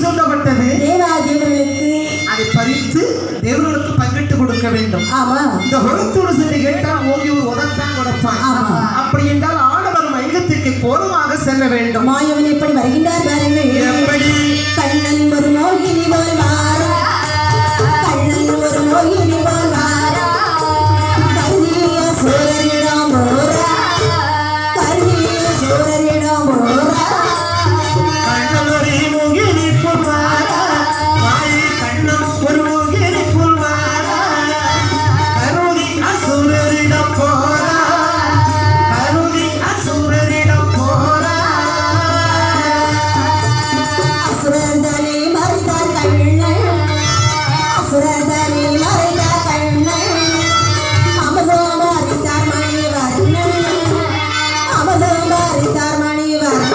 சொல்லப்பட்டது? தேவாதேவர்களுக்கு அதை பறித்து தேவர்களுக்கு பங்கிட்டு கொடுக்க வேண்டும். ஆமா. இந்த உலகத்தோடு சொல்லி கேட்டால் ஓங்கி ஒரு உதத்தான் கொடுப்பான். அப்படி என்றால் ஆடவர் மையத்திற்கு கோலமாக செல்ல வேண்டும். மாயவன் எப்படி வருகின்றார் பாருங்கள். எப்படி? கண்ணன் ஒரு மோகினி போல் மாறா, கண்ணன் ஒரு மோகினி போல் மாறா, கருதிய சூரரிடம் போரா, கருதிய சூரரிடம் போரா, கண்ணன் ஒரு மோகினி போல் மாறா, மாயை கண்ணன் ஒரு மோகினி போல் மாறா, கருதி அசுரரிடம் போரா, கருதி அசுரரிடம் போரா. அசுரதனை மறைத்தார் கண்ணன், அசுரதனை மறைத்தார் கண்ணன், அமதம் மறைத்தார் மணிவர்ணன், அமதம் மறைத்தார் மணிவர்ணன்.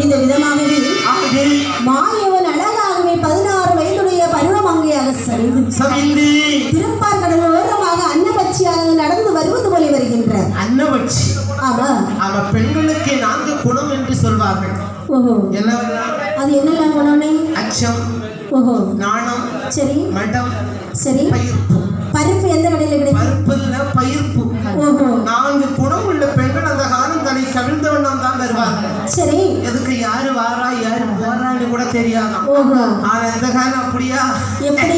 இந்த விதமாகவே மாயவன் அழகாகவே 16 வயதுடைய பருவமங்கையாக சமைந்து திருப்பார் கடல் ஓரமாக அன்னபட்சியாக நடந்து வருவது போல வருகின்றார். அன்னபட்சி. ஆமா. ஆமா, பெண்களுக்கு 4 குணம் என்று சொல்வார்கள். ஓஹோ. என்னவெல்லாம்? அது என்னெல்லாம் குணம்னே? அச்சம், ஓஹோ, நாணம், சரி, மடம், சரி. பயிர்ப்பு. பருப்பு எந்த கடையில் கிடைக்கும்? பருப்பு இல்ல, பயிர்ப்பு. ஓஹோ. 4 குணம் உள்ள பெண்கள் அந்த காலம் தலை கவிழ்ந்த வண்ணம் தான் வருவார்கள். சரி. எதுக்கு யாரு வாரா யாரு போறான்னு கூட தெரியாதான். ஓஹோ. ஆனா இந்த காலம் அப்படியா? எப்படி?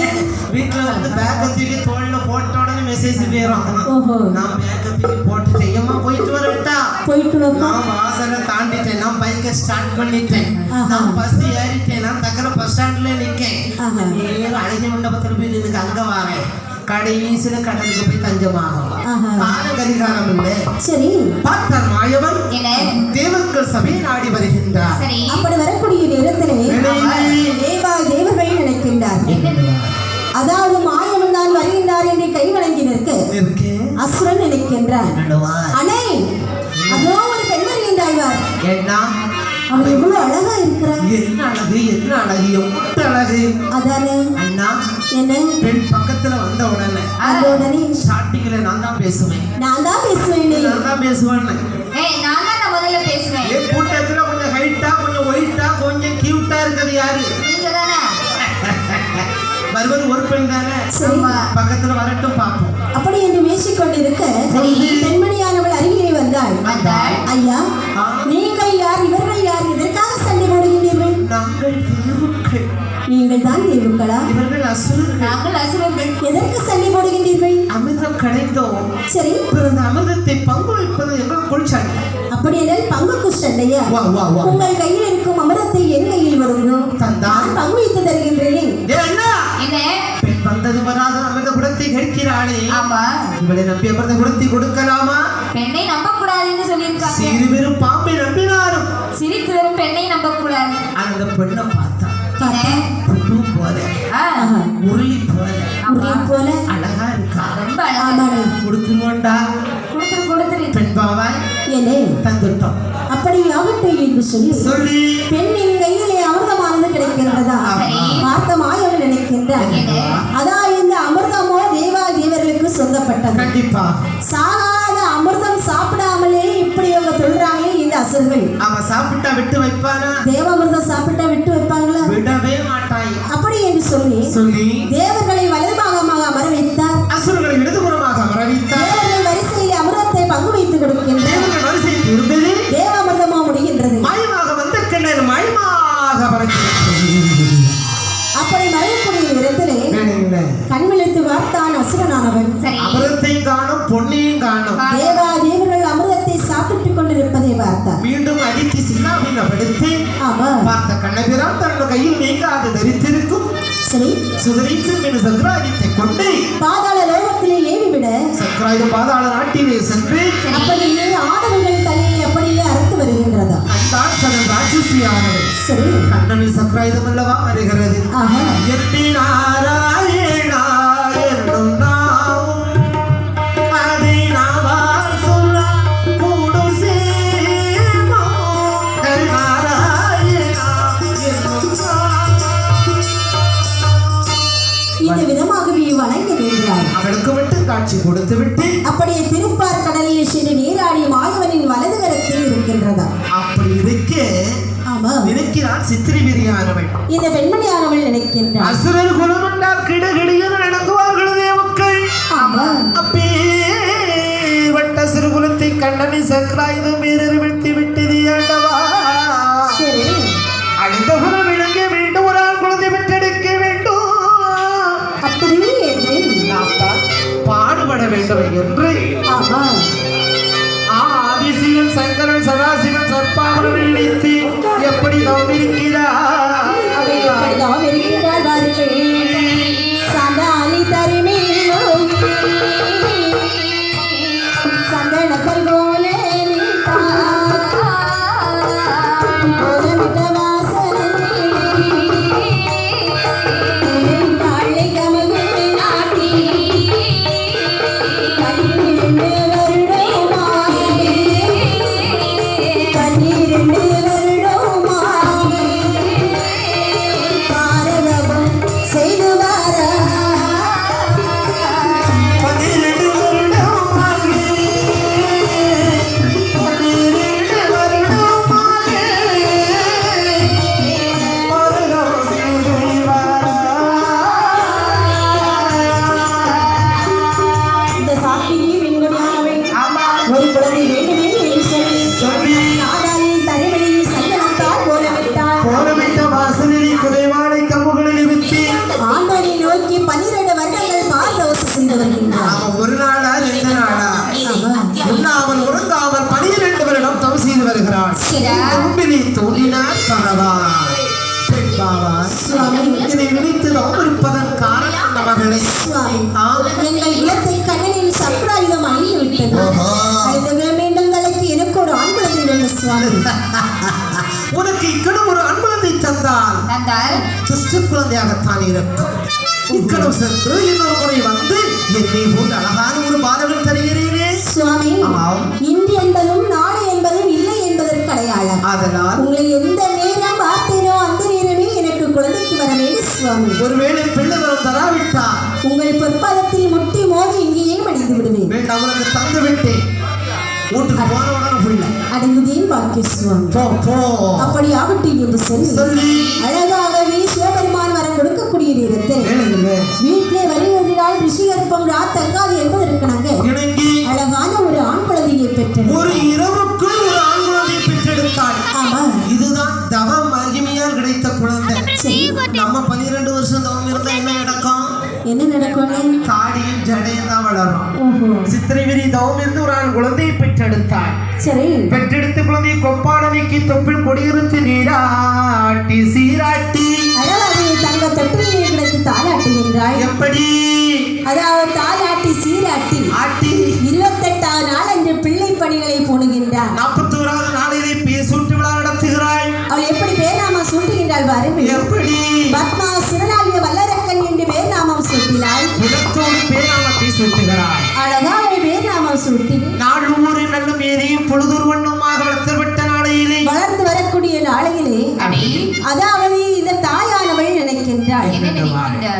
வீட்டுல வந்து பேக்க தூக்கி தோல்ல போட்ட உடனே மெசேஜ் போயிடும். ஓஹோ. நான் பேக்க தூக்கி போட்டு செய்யமா போயிட்டு வரட்டா, போயிட்டு வைப்பா. நான் வாசலை தாண்டிட்டேன், நான் பைக்கை ஸ்டார்ட் பண்ணிட்டேன், நான் பஸ் ஏறிட்டேன், நான் தக்கற பஸ் ஸ்டாண்ட்ல நிக்கேன், நேரம் அழகிய மண்டபத்தில் போய் நின்று அங்க வாரேன், கடைசியில கடலுக்கு போய் தஞ்சமாகும். கால கரிகாலம் இல்லை. சரி. பார்த்தார் மாயவன் தேவர்கள் சபையை நாடி வருகின்றார். அப்படி வரக்கூடிய நேரத்திலே தேவர்கள் நினைக்கின்றார். அதாவது மாயவன் தான் வருகின்றார் என்று கை வணங்கி நிற்க அசுரன் நினைக்கின்றார். அண்ணே, அதோ ஒரு பெண் வருகின்றார். என்ன? அவள் எவ்வளவு அழகா இருக்கிறார். என்ன அழகு, என்ன அழகு, எவ்வளவு அழகு. அதானே அண்ணா, என்ன? பெண் பக்கத்துல வந்த உடனே ஸ்டார்டிங்ல நான் தான் பேசுவேன். நான் தான் பேசுவேன். நான் தான் பேசுவேன். நான் தான் முதல்ல பேசுவேன். என் கூட்டத்துல கொஞ்சம் ஹைட்டா, கொஞ்சம் ஒயிட்டா, கொஞ்சம் கியூட்டா இருக்கிறது யாரு? நீங்க தானே. வருவது ஒரு பெண் தானே. பக்கத்துல வரட்டும் பாப்போம். அப்படி என்று பேசிக்கொண்டிருக்க பெண்மணியானவள் அருகிலே வந்தாள். ஐயா, நீங்கள் யார், இவர்கள் யார், எதற்காக சண்டை போடுகின்றீர்கள்? நாங்கள் தேவர்கள். நீங்கள் தான் தேவர்களா? இவர்கள் அசுரர்கள். நாங்கள் அசுரர்கள். எதற்கு சண்டை போடுகின்றீர்கள்? அமிர்தம் கிடைத்தோம். சரி. அந்த அமிர்தத்தை பங்கு வைப்பது எங்களுக்குள் சண்டை. அப்படி என்றால் பங்குக்கு சண்டையா? உங்கள் கையில் இருக்கும் அமிர்தத்தை என் கையில் வருகிறோம், நான் பங்கு வைத்து தருகின்றேனே. என்ன? பெண் வந்தது வராத அமிர்த குடத்தை கேட்கிறாளே. ஆமா. இவளை நம்பி அமிர்த குடத்தை கொடுக்கலாமா? பெண்ணை நம்ப கூடாதுன்னு சொல்லியிருக்காங்க. சிறுவரும் பாம்பை நம்பினாரும் சிரித்தவரும் பெண்ணை நம்ப கூடாது. அந்த பெண்ணை பார்த்தா புழு போல, உருளி போல அழகா இருக்கா. ரொம்ப அழகா. கொடுத்துருவோண்டா. கொடுத்துரு. பெண் பாவாய் ஏனே தந்துட்டோம். அப்படி ஆகட்டும் என்று சொல்லி பெண்ணின் கையிலே அமிர்தமானது கிடைக்கின்றதா பார்த்த மாயவன் நினைக்கின்றார். அதான் இந்த அமிர்தமோ தேவர்களுக்கு சொந்தப்பட்டது. கண்டிப்பா சாகாத அமிர்தம் சாப்பிடாமலே இப்படி அவங்க சொல்றாங்களே இந்த அசுரர்கள். அவன் சாப்பிட்டா விட்டு வைப்பானா? தேவாமிர்தம் சாப்பிட்டா விட்டு வைப்பாங்களா? விடவே மாட்டாய். அப்படி என்று சொல்லி தேவர்களை வலதுபாகமாக அமர வைத்தார், அசுரர்களை இடதுபுறமாக அமர வைத்தார். தேவர்கள் வரிசையில் அமிர்தத்தை பங்கு வைத்துக் கொடுக்கின்றனர். வரிசையில் இருந்தது தேவாமிர்தமா முடிகின்றது. மாயமாக வந்த கிணறு மாயமாக அப்படி மறையக்கூடிய இடத்திலே கண் விழித்து பார்த்தான் அசுரனானவன். அமிர்தத்தை காணும், பொன்னையும் காணும். தேவர்கள் அமிர்தத்தை சாப்பிட்டுக் கொண்டிருப்பதை பார்த்தார். மீண்டும் அடித்து சின்னாபின்னப்படுத்தி பார்த்த கண்ணபிரான் தன் கையில் நீங்காது தரித்திருக்கும் சுதரீசன் சக்கராயுதத்தை கொண்டு பாதாள லோகத்திலே ஏவிவிட சக்கராயுத பாதாள நாட்டிலே சென்று அப்படியே ஆடவர்கள் தலையை அப்படியே அறுத்து வருகின்றதா. சரி, கண்ணனில் சக்கராயுதம் அல்லவா வருகிறது. எட்டி நாராயணா என்னும் நாவும் அதை நாவால் சொல்ல கூடும் சேமோ நாராயணா வணங்கி நின்றாள். அவளுக்கு மட்டும் காட்சி கொடுத்து விட்டு அப்படியே திருப்பார் கடலில் சென்று நீராடி மாயவனின் வலது கரத்தில் இருக்கின்றதா? அப்படி இருக்கே ஆமா, நினைக்கிறான் சித்திரை வீரியானவள். இந்த பெண்மணியானவள் நினைக்கின்றாள். அசுரர் குலம் என்றால் கிடுகிடியென நடங்குவார்கள் தேவக்கள். ஆமா, அப்பேற்பட்ட சிறுகுலத்தை கண்ணனை சக்கராயுதம் வீரர் வெட்டி விட்டது ஆண்டவா. சரி, அடிந்த குலம் விளங்க வேண்டும், ஒரு ஆண் குழந்தை பெற்றெடுக்க வேண்டும். அப்படியே என்று நாம் தான் பாடுபட வேண்டும் என்று ஆமா, ஆதிசிவன் சங்கரன் சதாசிவன் சற்பாவனை நினைத்து எப்படி நாம் இருக்கிறார். அவை எப்படிதான் இருக்கின்றாள் பாருங்கள். சதானி தருமே சந்தன கல்கோல ஒரு குழந்தை வேண்டும் என்று சொல்லி சாதாரண தரைவழியில் சந்தனத்தால் போரமிட்ட வாசலில் குறைவாடை கம்புகளில் விட்டு ஆண்டவனை நோக்கி 12 வருடங்கள் பாரதோசம் செய்து வருகின்றார். அவன் ஒரு நாளா 2 நாளா உண்ணாமல் உறங்காமல் 12 வருடம் தவம் செய்து வருகிறான். முன்பிலே தோன்றினார் பகவான். சுவாமி, இதை நினைத்து நாம் இருப்பதன் காரணம் அந்த மகளை. சுவாமி, எங்கள் இலத்தை கண்ணனின் சக்கராயுதம் அழிந்து விட்டது. அழிந்து மீண்டும் தலைக்கு எனக்கு ஒரு ஆண் குழந்தை வேண்டும் சுவாமி. உனக்கு இக்கடு ஒரு ஆண் குழந்தை தந்தால் துஷ்ட குழந்தையாகத்தான் இருக்கும். இக்கடம் சென்று இன்னொரு முறை வந்து என்னை போன்று அழகான ஒரு பாதகம் தருகிறேனே சுவாமி. இன்று என்பதும் நாளை என்பதும் இல்லை என்பதற்கு அடையாளம். அதனால் உங்களை எந்த நேரம் பார்த்தேனோ அந்த நேரமே எனக்கு குழந்தைக்கு வர வேண்டும் சுவாமி. ஒருவேளை பிள்ளை வரம் தராவிட்டா உங்கள் பொற்பாதத்தில் முட்டி மோதி இங்கேயே மடிந்து விடுவேன். வேண்டாம், உனக்கு தந்து விட்டேன். வீட்டுக்கு போன உடனே பிள்ளை அடைந்ததேன் பாக்கிய சுவாமி. அப்படி ஆகட்டும் என்று சொல்லி அழகாகவே சிவபெருமான் வரம் கொடுக்கக்கூடிய நேரத்தில் வீட்டிலே வருவதால் ரிஷிகற்பம் தங்காது என்பதற்கு நாங்கள் அழகான ஒரு ஆண் குழந்தையை பெற்றோம். ஒரு இரவுக்குள் ஒரு ஆண் குழந்தையை பெற்றெடுத்தாள். ஆமா, இதுதான் தவ மகிமையால் கிடைத்த குழந்தை. நம்ம 12 வருஷம் தவம் இருந்தா என்ன நடக்கும்? என்ன நடக்கும்? தாடியும் ஜடையும் தான் வளரும். ஓஹோ, சித்திரை விரி தவம் இருந்து ஒரு ஆண் குழந்தையை பெற்றெடுத்தாள். சரி, பெற்றெடுத்த குழந்தையை கொப்பாடனைக்கு தொப்பில் கொடியிருத்து நீராட்டி சீராட்டி அழகாக தங்க தொட்டிலே கிடத்து தாலாட்டுகின்றாய். எப்படி? அதாவது தாலாட்டி சீராட்டி ஆட்டி 28ஆம் நாள் அன்று பிள்ளை பணிகளை போடுகின்றார். 41ஆவது நாளிலே சூட்டு விழா நடத்துகிறாள். அவள் எப்படி பேர்நாமம் சூட்டுகின்றாள் பாருங்கள். எப்படி? பத்மா சிவனாகிய வல்லரக்கன் என்று பேர்நாமம் சூட்டினாள். குலத்தோடு பேராமத்தை சூட்டுகிறாள். அழகாக பேர்நாமம் சூட்டி நாடு ஊரின் நல்லும் ஏரியும் பொழுதொரு வண்ணமாக வளர்த்துவிட்ட நாளையிலே வளர்ந்து வரக்கூடிய நாளையிலே அதாவது இந்த தாயானவள் நினைக்கின்றாள்,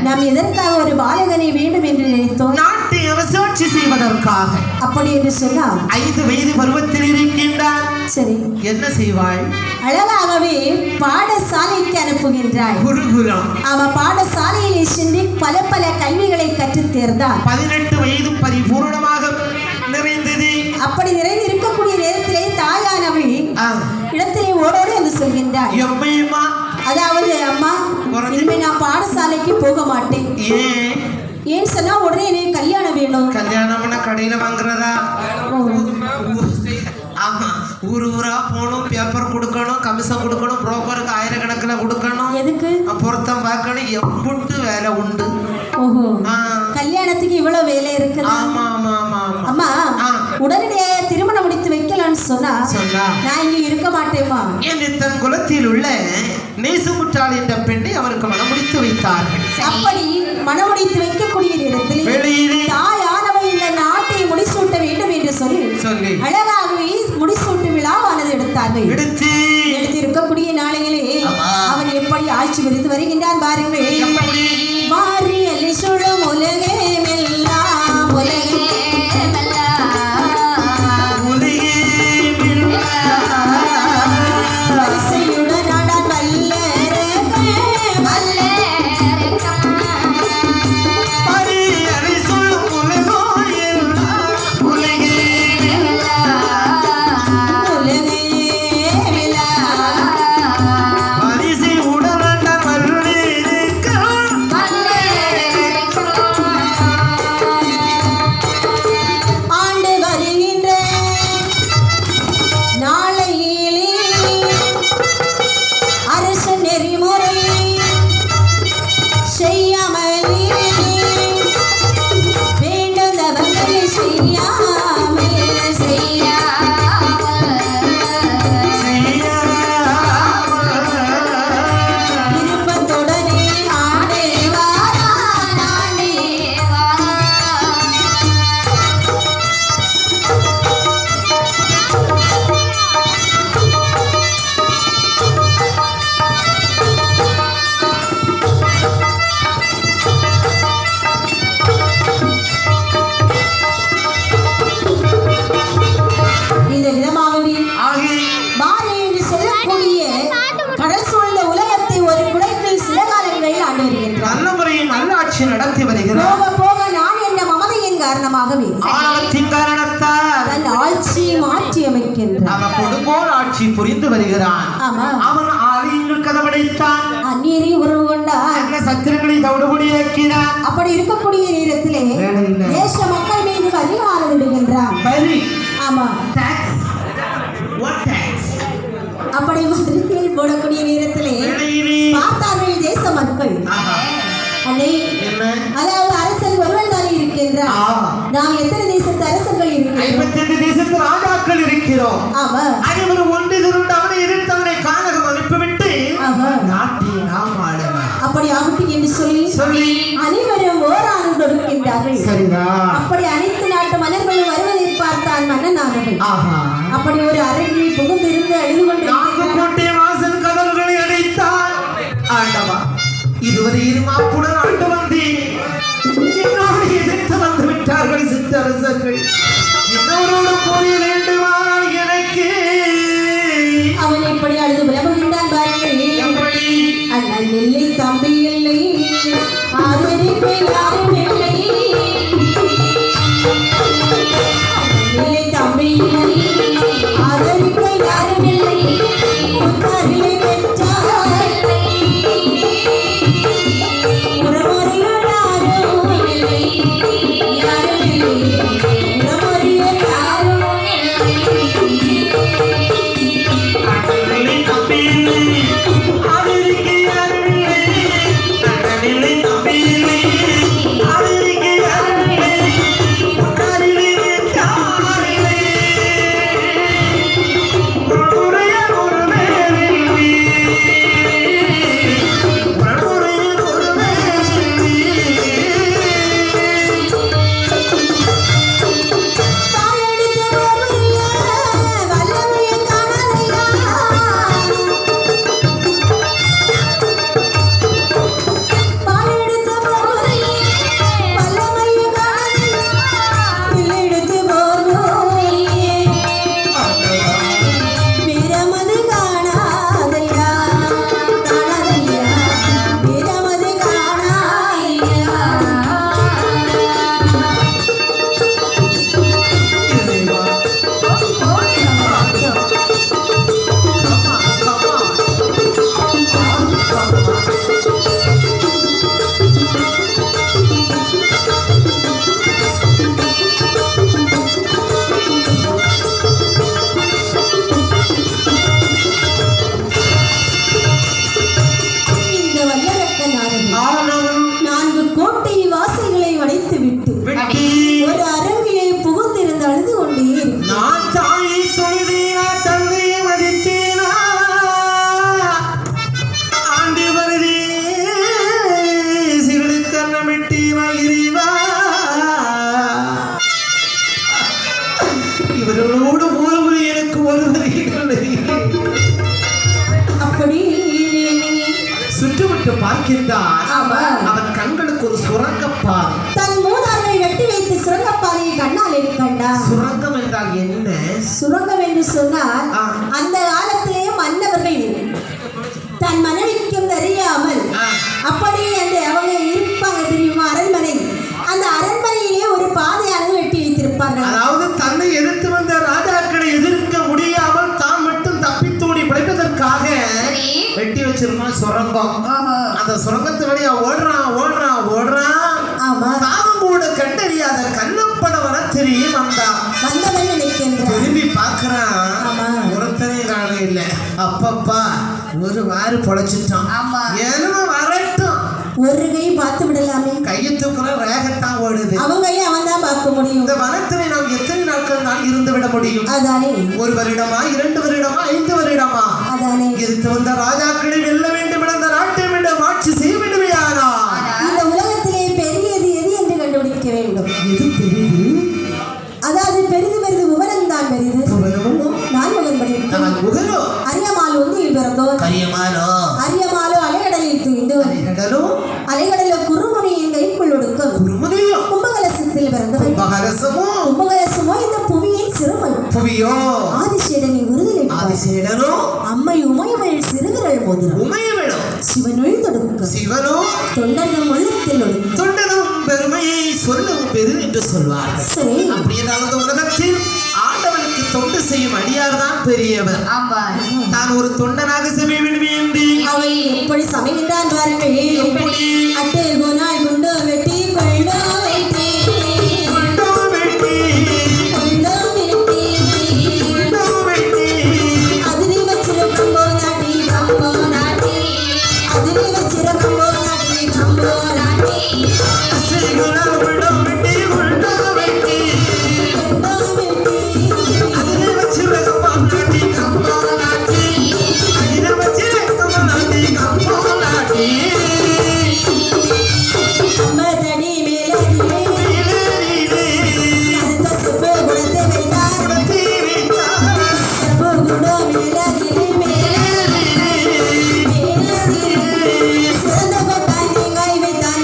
நாம் எதற்காக ஒரு பாலகனை வேண்டும் என்று நினைத்தோம்? நாட்டை அரசாட்சி செய்வதற்காக. அப்படி என்று சொன்னால் 5 வயது பருவத்தில் இருக்கின்றார். சரி, என்ன செய்வாள்? அழகாகவே பாடசாலைக்கு அனுப்புகின்றாள். குருகுலம். அவ பாடசாலையிலே சென்று பல பல கல்விகளை கற்றுத் தேர்ந்தார். 18 வயது பரிபூர்ணமாக நிறைந்தது. அப்படி நிறைந்து இருக்கக்கூடிய நேரத்திலே தாயானவள் இடத்திலே ஓடோடு என்று சொல்கின்றார். எம்மையுமா? அதாவது அம்மா, இனிமே நான் பாடசாலைக்கு போக மாட்டேன். ஏன் சொன்னா உடனே எனக்கு கல்யாணம் வேணும். கல்யாணம்னா கடையில வாங்குறதா? ஆமா, ஊரா போகணும், பேப்பர் கொடுக்கணும், கமிஷன் கொடுக்கணும், புரோக்கருக்கு 1000 கணக்கில் கொடுக்கணும். எதுக்கு? பொருத்தம் பார்க்கணும், எம்புட்டு வேலை உண்டு. ஓஹோ, கல்யாணத்துக்கு இவ்வளவு வேலை இருக்குது. ஆமா ஆமா ஆமா அம்மா, உடனடியாக திருமணம் முடித்து வைக்கலாம்னு சொன்னா நான் இங்க இருக்க மாட்டேமா என்று தன் குலத்தில் உள்ள நேசுமுற்றாள் என்ற பெண்ணை அவருக்கு மனமுடித்து வைத்தார்கள். அப்படி மனமுடித்து வைக்கக்கூடிய நேரத்தில் தாயானவள் இந்த நாட்டை முடிசூட்ட வேண்டும் என்று சொல்லி அழகாகவே முடிசூட்டு விழாவானது எடுத்தார்கள். எடுத்து இருக்கக்கூடிய நாளைகளே அவன் எப்படி ஆட்சி புரிந்து வருகின்றான் பாருங்கள். வாரி அள்ளி சுழும் உலகே ஆட்சி புரிந்து வருகிறான். ஆமா. அவன் ஆலயங்கள் கதவடைத்தான், அந்நியரை உறவு கொண்டான், சத்திரங்களை தவிடுபடியாக்கினான். அப்படி இருக்கக்கூடிய நேரத்திலே தேச மக்கள் மீது அதிகாரம் விடுகின்றான். ஆமா. அப்படி வரிகள் போடக்கூடிய நேரத்திலே பார்த்தார்கள் தேச மக்கள். அன்னை, அதாவது அரசன் ஒருவன் தானே இருக்கின்றான். நாம் எத்தனை தேசத்து அரசர்கள் இருக்கிறோம்? 52 தேசத்து ராஜாக்கள் இருக்கிறோம். ஆமா. அனைவரும் ஒன்று திரண்டு அவனை எதிர்த்தவனை கானகம் அனுப்பிவிட்டு நாட்டை நாம் ஆளலாம். அப்படி ஆகட்டும் என்று சொல்லி அனைவரும் ஓராண்டு கொடுக்கின்றார்கள். சரிதான். அப்படி அனைத்து நாட்டு மன்னர்களும் வருவதை பார்த்தான் மன்னனானவர்கள். அப்படி ஒரு அறைகளை புகுந்திருந்து அழுது கொண்டு வாசல் கதவுகளை அடைத்தான். ஆண்டவா, இதுவரை இருமாப்புடன் ஆண்டு வந்தேன், என்னோடு எதிர்த்து வந்து விட்டார்கள் சித்தரசர்கள். இன்னொரு புரிய வேண்டுமானால் எனக்கு. அவன் இப்படி அழுது விளம்புகின்றான் பாருங்கள். அண்ணன் இல்லை, தம்பி இல்லை, ஆதரிப்பு யாரும் இல்லை. அண்ணன் இல்லை, தம்பி இல்லை, ஆதரிக்க யாரும் இல்லை. உத்தாரிலை பெற்றார் உறமுறைகள் யாரும் இல்லை, யாரும் இல்லை, உறமுறைகள் யாரும் இல்லை. சுற்றுவிட்டு பார்க்கின்றான். அவன் கண்களுக்கு ஒரு சுரங்கப்பாதை. தன் மூதார்கள் வெட்டி வைத்து சுரங்கப்பாதையை கண்ணால் கண்டான். சுரங்கம் என்றால் என்ன? சுரங்கம் என்று சொன்னால் அந்த காலத்திலே மன்னவர்கள் தன் மனைவிக்கும் தெரியாமல் அப்படி அந்த அவங்க இருப்பாங்க தெரியுமா, அரண்மனை. அந்த அரண்மனையிலே ஒரு பாதையானது வெட்டி வைத்திருப்பார்கள். அதாவது தன்னை எதிர்த்து வந்த ராஜாக்களை எதிர்க்க முடியாமல் தான் மட்டும் தப்பித்தோடி பிழைப்பதற்காக வெட்டி வச்சிருந்தோம் சுரங்கம். அந்த சுரங்கத்து வழியா ஓடுறான் ஓடுறான் ஓடுறான். காவம் கூட கண்டறியாத கண்ணப்படவன தெரியும் வந்தவன் நினைக்கின்றான். திரும்பி பார்க்கறான், ஒருத்தனே காண இல்ல. அப்பப்பா ஒரு வாரு பொழைச்சிட்டான். ஏன்னா வரட்டும், ஒரு கை பார்த்து விடலாமே. கையை தூக்குற வேகத்தான் ஓடுது. அவங்க கையை அவன் தான் பார்க்க முடியும். இந்த வனத்தினை நாம் எத்தனை நாட்கள் தான் இருந்து விட முடியும்? அதானே. 1 வருடமா, 2 வருடமா, 5 வருடமா? அதானே. எதிர்த்து வந்த ராஜாக்களை வெல்ல வேண்டும், இந்த நாட்டை மீண்டும் ஆட்சி செய்ய வேண்டுமையானா இந்த உலகத்திலே பெரியது எது என்று கண்டுபிடிக்க வேண்டும். எது பெரியது? அதாவது பெரிது பெரிது விவரம் தான் பெரிது. நான் முகன்படி அரியமால் வந்து பிறந்தோர். அரியமாலோ அலைகடலில் தூய்ந்து அலைகடல குறுமுனையின் கைக்குள் ஒடுக்கும் கும்பகலசத்தில் பிறந்தவர். கும்பகலசமோ இந்த புவியின் சிறுமை. ஆதிசேடனை விருதலை அம்மை உமையவள் சிறுவிரல் மோதிரம் சிவனுள் தொடுக்கும் தொண்டர்கள் உள்ளத்தில் ஒடுக்கும். தொண்டரும் பெருமையை சொல்லும் பெரு என்று சொல்வார்கள். சரி, அப்படியே உலகத்தில் ஆண்டவனுக்கு தொண்டு செய்யும் அடியார் தான் பெரியவர். ஆமா. நான் ஒரு தொண்டனாக செய்ய வேண்டும். அவை எப்படி சமைக்கின்றான் பாருங்கள். அட்டை கோனால் குண்டு வெட்டி கொள்ளோ வெட்டி அதிலே வச்சிருக்கும் போதாட்டி கம்போ நாட்டி அதிலே வச்சிருக்கும் போதாட்டி கம்போ நாட்டி கொள்ளோ வெட்டி அதிலே வச்சிருக்கும் போதாட்டி கம்போ நாட்டி அதிலே வச்சிருக்கும் போதாட்டி கம்போ நாட்டி அம்மதடி மேலதிலே அடுத்த சுப்பு குடத்தை வைத்தார் சுப்பு குடம் மேலதிலே சிறந்த கொண்டான் தேங்காய் வைத்தான்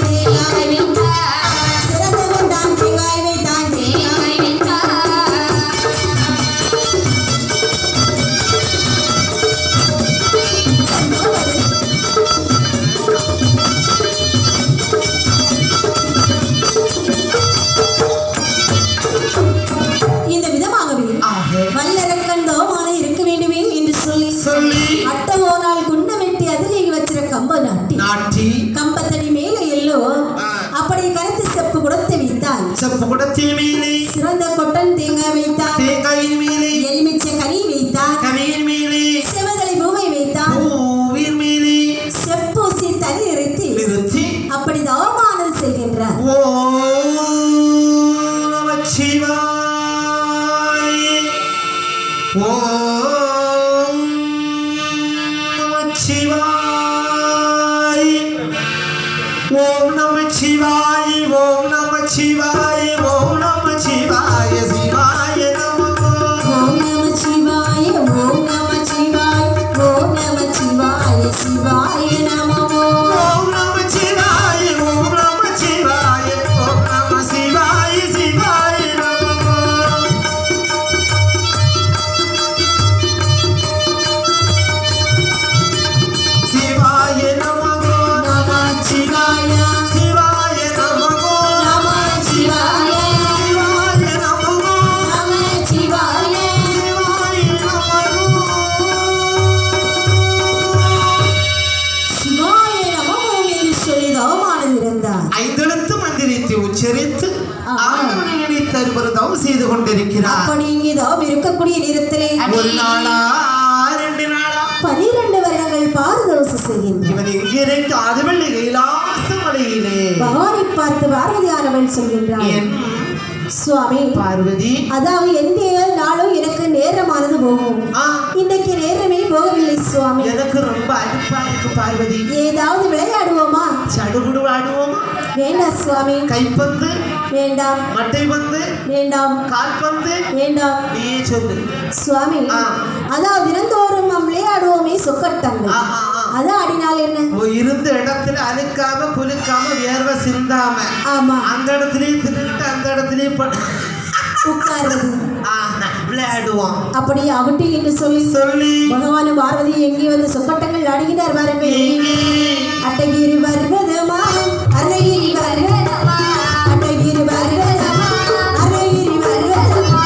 சிறந்த கொண்டான் தேங்காய் வைத்தான் இந்த விதமாகவே வல்லரக்கன் தவமான இருக்க வேண்டுமே என்று சொல்லி அட்டவோனால் குண்ட வெட்டி அதிலே வச்சிர கம்ப நாட்டி கம்பத்தடி மேல எல்லோ அப்படி கருத்து செப்பு குடத்தை வைத்தான் சிறந்த கொட்டன் தேங்காய் வைத்தான் எலுமிச்சை கனி வைத்தான் செவதலை பூவை வைத்தான் செப்பூசி தனி நிறுத்தி அப்படி தவமானது செய்கின்றார். ஓம் நம சிவாய ஓம் நம சிவாய ஓம் நம சிவாய சிவாய நமோ ஓம் நம சிவாய ஓம் நம சிவாய ஓம் நம சிவாய சிவாய நமோ ஓம் நம சிவாய ஓம் நம சிவாய ஓம் நம சிவாய சிவாய நமோ சிவாய நமோ நம சிவாய சிவாய நமோ நம சிவாய சிவாய நமோ நம சிவாய சிவாய நமோ சிவாய நமோ என்று சொல்லி தவமானது இருந்தார். ஐந்தெழுத்து மந்திரித்து உச்சரித்து ஆண்டவனை நினைத்து அற்புதம் செய்து கொண்டிருக்கிறார். அப்படி இங்கே தவம் இருக்கக்கூடிய நேரத்திலே ஒரு நாளா 2 நாளா 12 வருடங்கள் பாரதோசை செய்கின்றார். இவன் எங்கே காதுவெள்ளி கைலாச மலையிலே பகவானை பார்த்து பார்வதியானவள் சொல்கின்றார், என் சுவாமி பார்வதி அதாவது எந்த நாளும் எனக்கு நேரமானது போகும். இன்னைக்கு நேரமே போகவில்லை சுவாமி. எனக்கு ரொம்ப அனுப்பா இருக்கு பார்வதி. ஏதாவது விளையாடுவோமா? சடுகுடு ஆடுவோமா? வேண்டாம் சுவாமி. கைப்பந்து வேண்டாம். மட்டை பந்து வேண்டாம். கால்பந்து வேண்டாம். நீ சொல்லு சுவாமி. அதாவது தினந்தோறும் நாம் விளையாடுவோமே சொக்கட்டங்கள், அது ஆடினால் என்ன? இருந்த இடத்துல அழுக்காம குலுக்காம வேர்வை சிந்தாம ஆமா அந்த இடத்துலயே தின்னுட்டு அந்த இடத்துலயே உட்கார்றது விளையாடுவோம். அப்படி ஆகட்டும் என்று சொல்லி பகவான் பார்வதி எங்கே வந்து சொக்கட்டங்கள் ஆடுகிறார் பாருங்கள். அட்டகிரி வருவதமா அழகிரி வருவதமா அட்டகிரி வருவதமா அழகிரி வருவதமா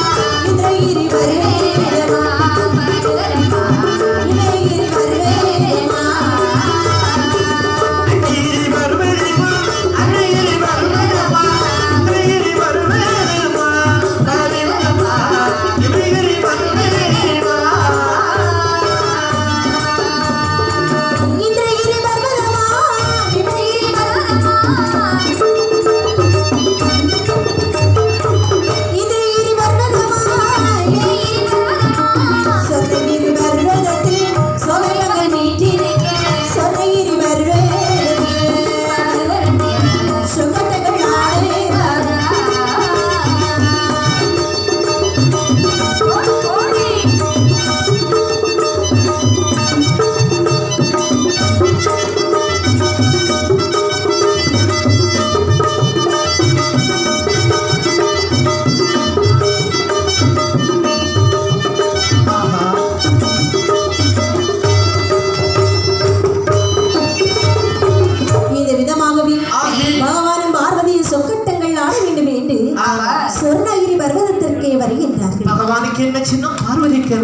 இந்திரகிரி வருவதமா இளைகிரி வருவதமா அழகிரி வருவதமா அழகிரி வருவதமா இந்திரகிரி வருவதமா இளைகிரி வருவதமா இந்திரகிரி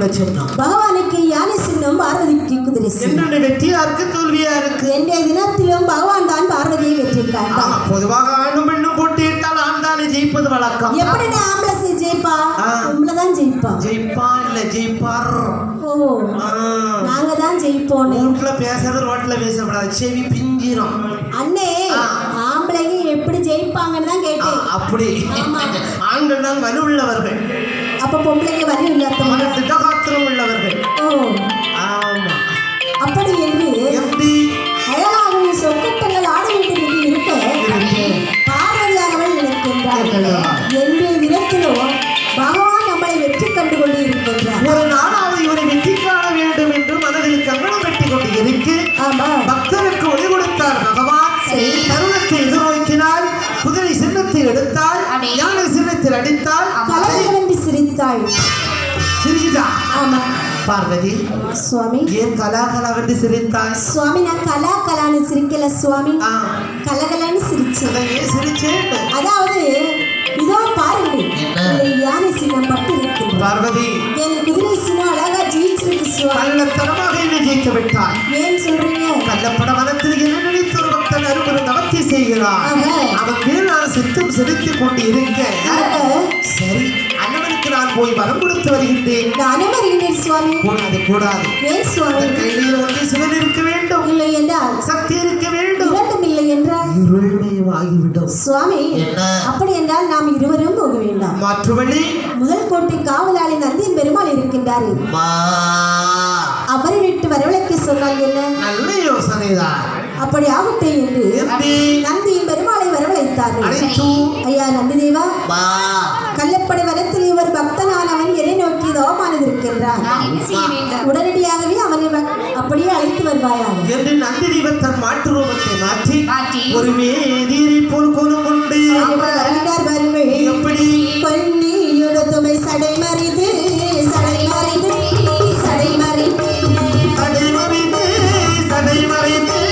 என்ன சின்னம்? பகவானுக்கு யானை சின்னம், பார்வதிக்கு குதிரை சின்னம். என்னென்ன வெற்றியா இருக்கு தோல்வியா இருக்கு? என்ற தினத்திலும் பகவான் தான் பார்வதியை வெற்றி காட்டான். பொதுவாக ஆணும் பெண்ணும் போட்டியிட்டால் ஆண் தானே ஜெயிப்பது வழக்கம். எப்படி ஆம்பளை ஜெயிப்பா? பொம்பளை தான் ஜெயிப்பா. ஜெயிப்பா இல்ல ஜெயிப்பார். ஓ, நாங்க தான் ஜெயிப்போம். வீட்டுல பேசுறது ரோட்ல பேசக்கூடாது, செவி பிஞ்சிரும். அண்ணே, ஆம்பளைங்க எப்படி ஜெயிப்பாங்கன்னு தான் கேட்டேன். அப்படி ஆண்கள் தான் வலு உள்ளவர்கள், அப்ப பொம்பளைங்க வலு இல்லாதவங்க, திடகாத்திரம் உள்ளவர்கள். ஓ ஆமா. அப்படி என்று எப்படி அழகாகவே சொக்கட்டங்கள் ஆட வேண்டும் என்று இருக்க பார்வதியானவள் நினைக்கின்றாள். எந்த விதத்திலும் பகவான் நம்மளை வெற்றி கண்டு கொண்டு இருக்கின்றார். ஒரு நாளாவது இவரை வெற்றி காண வேண்டும் என்று மனதில் கங்கணம் வெட்டி கொண்டு இருக்கு. பக்தருக்கு ஒளி கொடுத்தார் பகவான். தருணத்தை எதிர்நோக்கினால், குதிரை சின்னத்தை எடுத்தால், யானை சின்னத்தில் அடித்தால், கலகலவென்று சிரித்தாள். சிரிச்சா? ஆமா. பார்வதி சுவாமி, ஏன் கலாகலாவென்று சிரித்தாய்? சுவாமி, நான் கலாகலான்னு சிரிக்கல சுவாமி, கலகலன்னு சிரிச்சேன். ஏன் சிரிச்சேன்? அதாவது இதோ பாருங்கள், யானை சின்னம் பட்டு இருக்கிறது. பார்வதி, என் குதிரை சின்னம் அழகா ஜெயிச்சிருக்கு சுவாமி. கள்ளத்தனமாக என்ன ஜெயித்து விட்டாய்? ஏன் சொல்றீங்க? கள்ளப்பட வனத்தில் என்ன நினைத்து ஒரு பக்தன் அருமரு நவத்தி செய்கிறான். அவன் மேல் நான் சித்தம் செலுத்திக் கொண்டு இருக்க, சரி அண்ணவனுக்கு நான் போய் வரம் கொடுத்து வருகின்றேன். நானே வருகிறேன் சுவாமி. கூடாது கூடாது. ஏன் சுவாமி? கையில் ஒன்று சிவன் இருக்க வேண்டும், இல்லை என்றால் சக்தி இருக்க வேண்டும். இரண்டும் இல்லை என்றால் இருள்மயமாகிவிடும் சுவாமி. அப்படி என்றால் நாம் இருவரும் போக வேண்டாம். மாற்று வழி. முதல் கோட்டை காவலாளி நந்தியின் பெருமாள் இருக்கின்றார். அவரை விட்டு வரவழைக்க சொன்னால் என்ன? நல்ல யோசனைதான். அப்படி ஆகட்டே என்று நந்தியின் பெருமாளை வரவழைத்தார்கள். ஐயா நந்திதேவா, கள்ளப்படை வனத்தில் ஒரு பக்தனானவன் எதை நோக்கி தவமானது இருக்கின்றான். உடனடியாகவே அவனை அப்படியே அழைத்து வருவாயாக என்று நந்தி தெய்வம் தன் மாற்று ரூபத்தை மாற்றி ஒரு மேதிரி போல் கோலம் கொண்டு வருகிறார். பாருங்கள், எப்படி கொன்னியோட துமை சடை மறித்து சடை மறித்து சடை மறித்து சடை மறைத்து சடை மறைத்து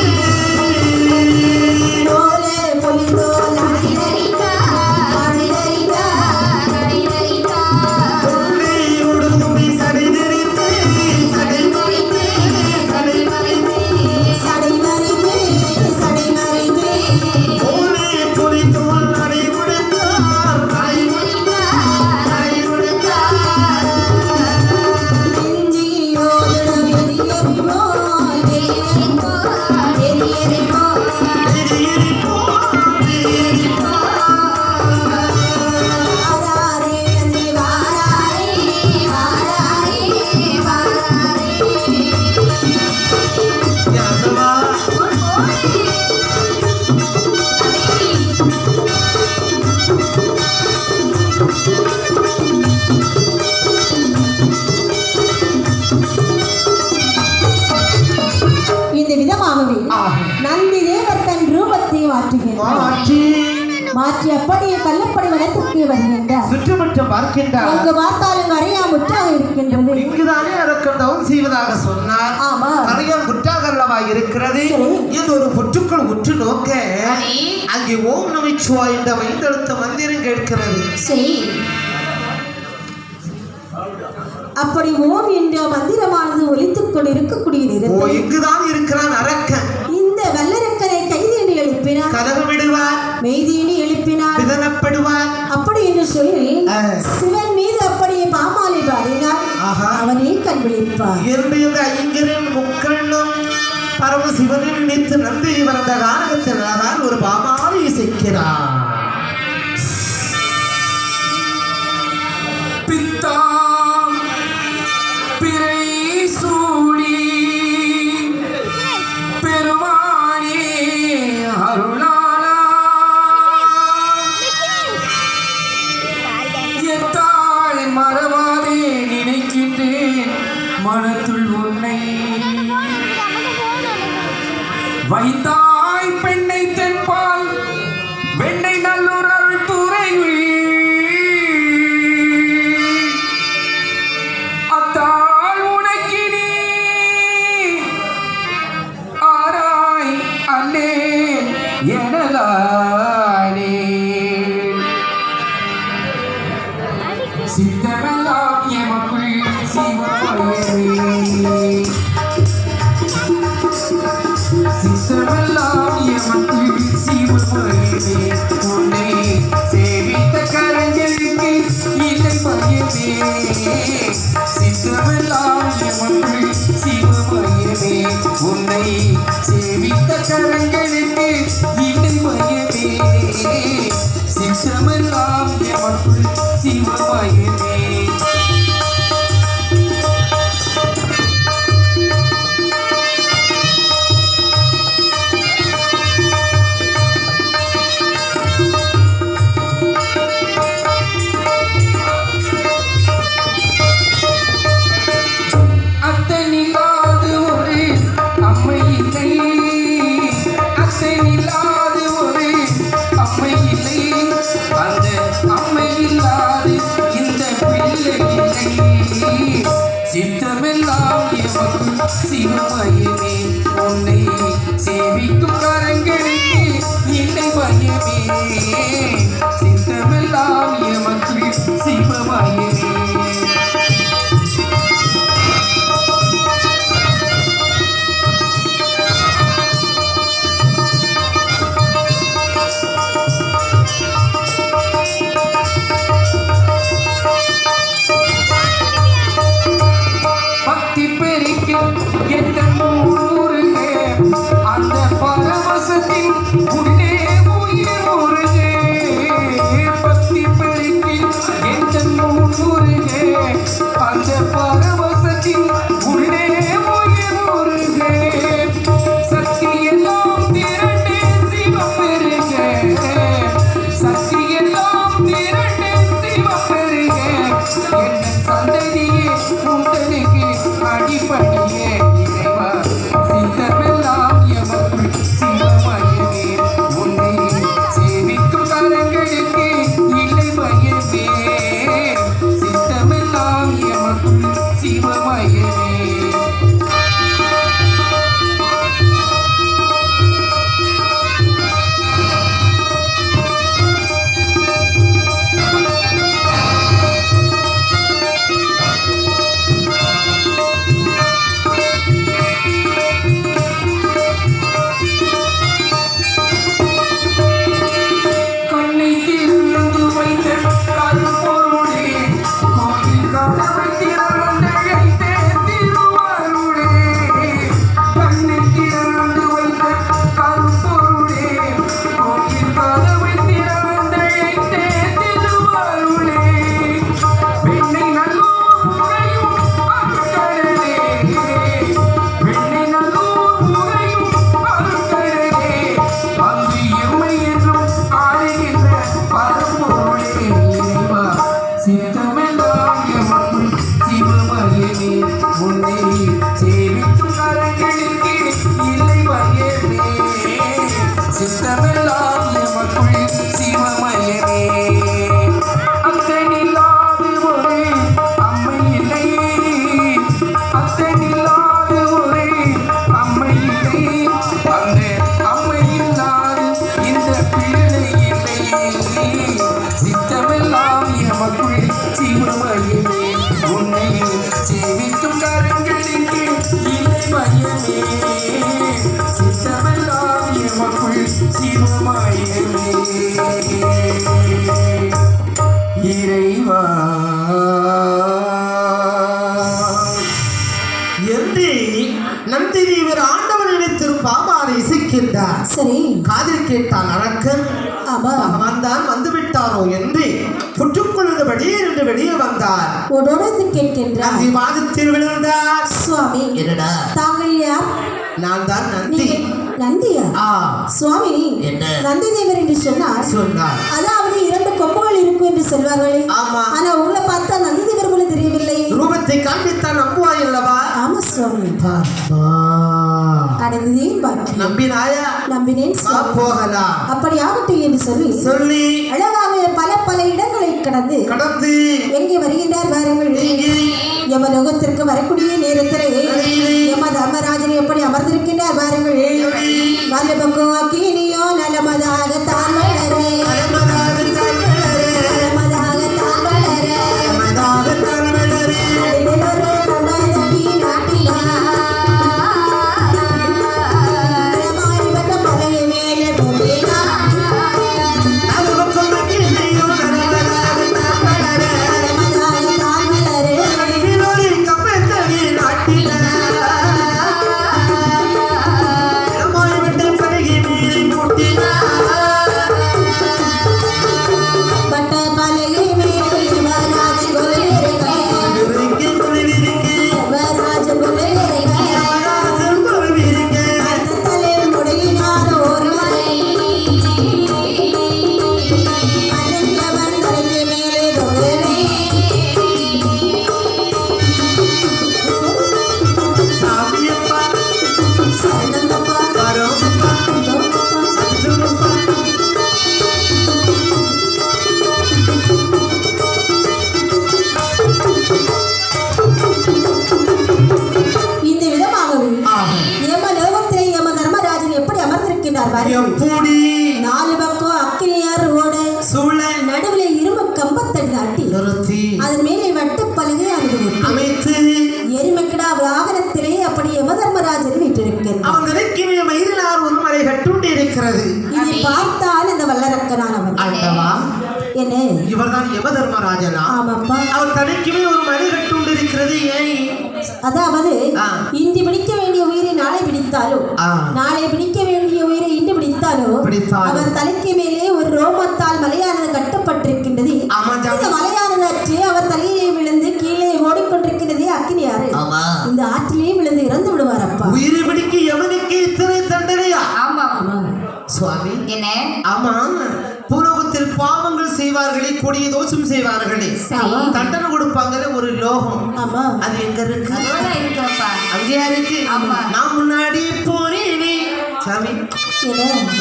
மாற்றி அப்படியே கள்ளப்படை வனத்திற்கு வருகின்றார். சுற்றுமுற்றம் பார்க்கின்றார். அங்கு பார்த்தாலும் அறியா முற்றாக இருக்கின்றது. இங்குதானே அதற்கு தவம் செய்வதாக சொன்னார். ஆமா, அறியா முற்றாக அல்லவா இருக்கிறது. இது ஒரு புற்றுக்குள் உற்று நோக்க அங்கே ஓம் நமச்சிவா என்ற வைத்தெழுத்த மந்திரம் கேட்கிறது. சரி, அப்படி ஓம் என்ற மந்திரமானது ஒலித்துக் கொண்டு இருக்கக்கூடிய நேரத்தில் இங்குதான் இருக்கிறான் அரக்கன். இந்த வல்லரக்கனை கைதேடி எழுப்பினார், கதகமிடுவார், மெய்தேடி எழுப்பினார், விதனப்படுவார். அப்படி என்று சொல்லி சிவன் மீது அப்படியே பாமாலை பாடினார். அவனே கண் விழிப்பார். என்னுடைய ஐங்கரின் முக்கண்ணும் பரமசிவனை நினைத்து நந்தி வந்த காரணத்தினால்தான் ஒரு பாமாலை இசைக்கிறார். பித்தா பிறை சூடி பெருமானே அருளாளா எத்தாள் மறவாதே நினைக்கின்றேன் மனத்துள் உன்னை வைத்தாய் பெண்ணை தென்பால் வெண்ணை நல்லூர் அருள் துறையில் அத்தாள் உனக்கினி ஆராய் அண்ணே எனலானே சித்தமெல்லாம் எமக்குள் சிவ சித்தமெல்லாம் எமக்கு சிவமயமே உன்னை சேவித்த கரங்களுக்கு இல்லை பயமே சித்தமெல்லாம் எமக்கு சிவமயமே உன்னை சேவித்த கரங்களுக்கு இல்லை பயமே சித்தமெல்லாம் எமக்கு சிவமயமே சித்தமெல்லாம் எமக்கு சிவமயமே உன்னை சேவிக்கும் கரங்களுக்கு இல்லை பயமே சித்தமெல்லாம் எமக்கு சிவமயமே அந்த பரவசத்தின் உள்ளே உயிர் உருகே பக்தி பெருக்கி எந்த உருகே அந்த பரவசத்தின் உள்ளே உயிர் உருகே சக்தி எல்லாம் திரண்டே சிவம் பெருகே சக்தி எல்லாம் திரண்டே சிவம் பெருகே என் சந்ததியே உண்டனுக்கு அடிப்படையே இறைவா சித்தமெல்லாம் எமக்கு சிவமயமே உன்னை சேவிக்கும் கரங்களுக்கு இல்லை பயமே சித்தமெல்லாம் எமக்கு சிவமயமே உன்னை சேவிக்கும் கரங்களுக்கு இல்லை பயமே சித்தமெல்லாம் எமக்குள் சிவமயமே அத்தனில்லாது ஒரு அம்மை இல்லை அத்தனில்லாது ஒரு அம்மை இல்லை அந்த அம்மை இல்லாது இந்த பிள்ளை இல்லை சித்தமெல்லாம் எமக்குள் சிவமயமே உன்னை சேவிக்கும் கரங்களுக்கு இல்லை பயமே சித்தமெல்லாம் எமக்குள் சிவமயமே இறைவா என்று நந்தினி இவர் ஆண்டவன் நினைத்திரு பாபாரை இசைக்கின்றார் சரி காதில் கேட்டான் அரக்கன் பகவான் தான் வந்து விட்டாரோ என்று புற்றுக்கொள்ளும்படி என்று வெளியே வந்தார் உடனே கேட்கின்றார் நந்தி வாதத்தில் விழுந்தார் சுவாமி என்னடா தாங்கள் யார் நான் தான் நந்தி நந்தியா சுவாமி என்ன நந்தி தேவர் என்று சொன்னார் அதாவது 2 கொம்புகள் இருக்கும் என்று சொல்வார்களே ஆமா ஆனா உங்களை பார்த்தா நந்தி தேவர் போல தெரியவில்லை ரூபத்தை காண்பித்தான் நம்புவாய் அல்லவா ஆமா சுவாமி நம்பினாயா நம்பினேன் போகலாம் அப்படி ஆகட்டும் என்று சொல்லி அழகாக பல இடங்களை கடந்து எங்கே வருகின்றார் பாருங்கள் யமலோகத்திற்கு வரக்கூடிய நேரத்திலே யம தர்மராஜன் எப்படி அமர்ந்திருக்கின்றார் பாருங்கள் நல்ல பக்கம் அக்கினியோ நலமதாக தான் வளரே நாட்டியா செய்தார் பாருங்கள். எப்படி 4 பக்கம் அக்கினியார் ஓட சூழ நடுவுல இரும்பு கம்பத்தடி நாட்டி நிறுத்தி அதன் மேலே வட்டப்பலகை அமைத்து எரிமக்கிடா வாகனத்திலே அப்படி யமதர்மராஜன் வீட்டிருக்கிறார். அவன் நினைக்கிற மயிலார் ஒரு மலை கட்டுண்டு இருக்கிறது. இதை பார்த்தால் இந்த வல்லரக்கனானவன் ஆண்டவா என்ன இவர்தான் யமதர்மராஜனா? ஆமாப்பா. அவர் தனக்குமே ஒரு மலை கட்டுண்டு இருக்கிறது. ஏன்? அதாவது இன்று பிடிக்க வேண்டிய உயிரை நாளை பிடித்தாலோ நாளை பிடிக்க வேண்டிய உயிரை இன்று பிடித்தாலோ அவர் தலைக்கு மேலே ஒரு ரோமத்தால் மலையானது கட்டப்பட்டிருக்கின்றது. இந்த மலையானது அற்று அவர் தலையிலே விழுந்து கீழே ஓடிக்கொண்டிருக்கிறது அக்கினியாறு. இந்த ஆற்றிலே விழுந்து இறந்து விடுவார். அப்பா உயிரை பிடிக்க எவனுக்கு இத்தனை தண்டனையா? ஆமா சுவாமி என்ன? ஆமா, பூலோகத்தில் பாவங்கள் செய்வார்களே, கொடிய தோஷம் செய்வார்களே, தண்டனை கொடுப்பாங்களே ஒரு லோகம். ஆமா, அது எங்க இருக்கு? இருக்கிறப்பா அங்கேயா இருக்கு? நான் முன்னாடி போறேனே சாமி,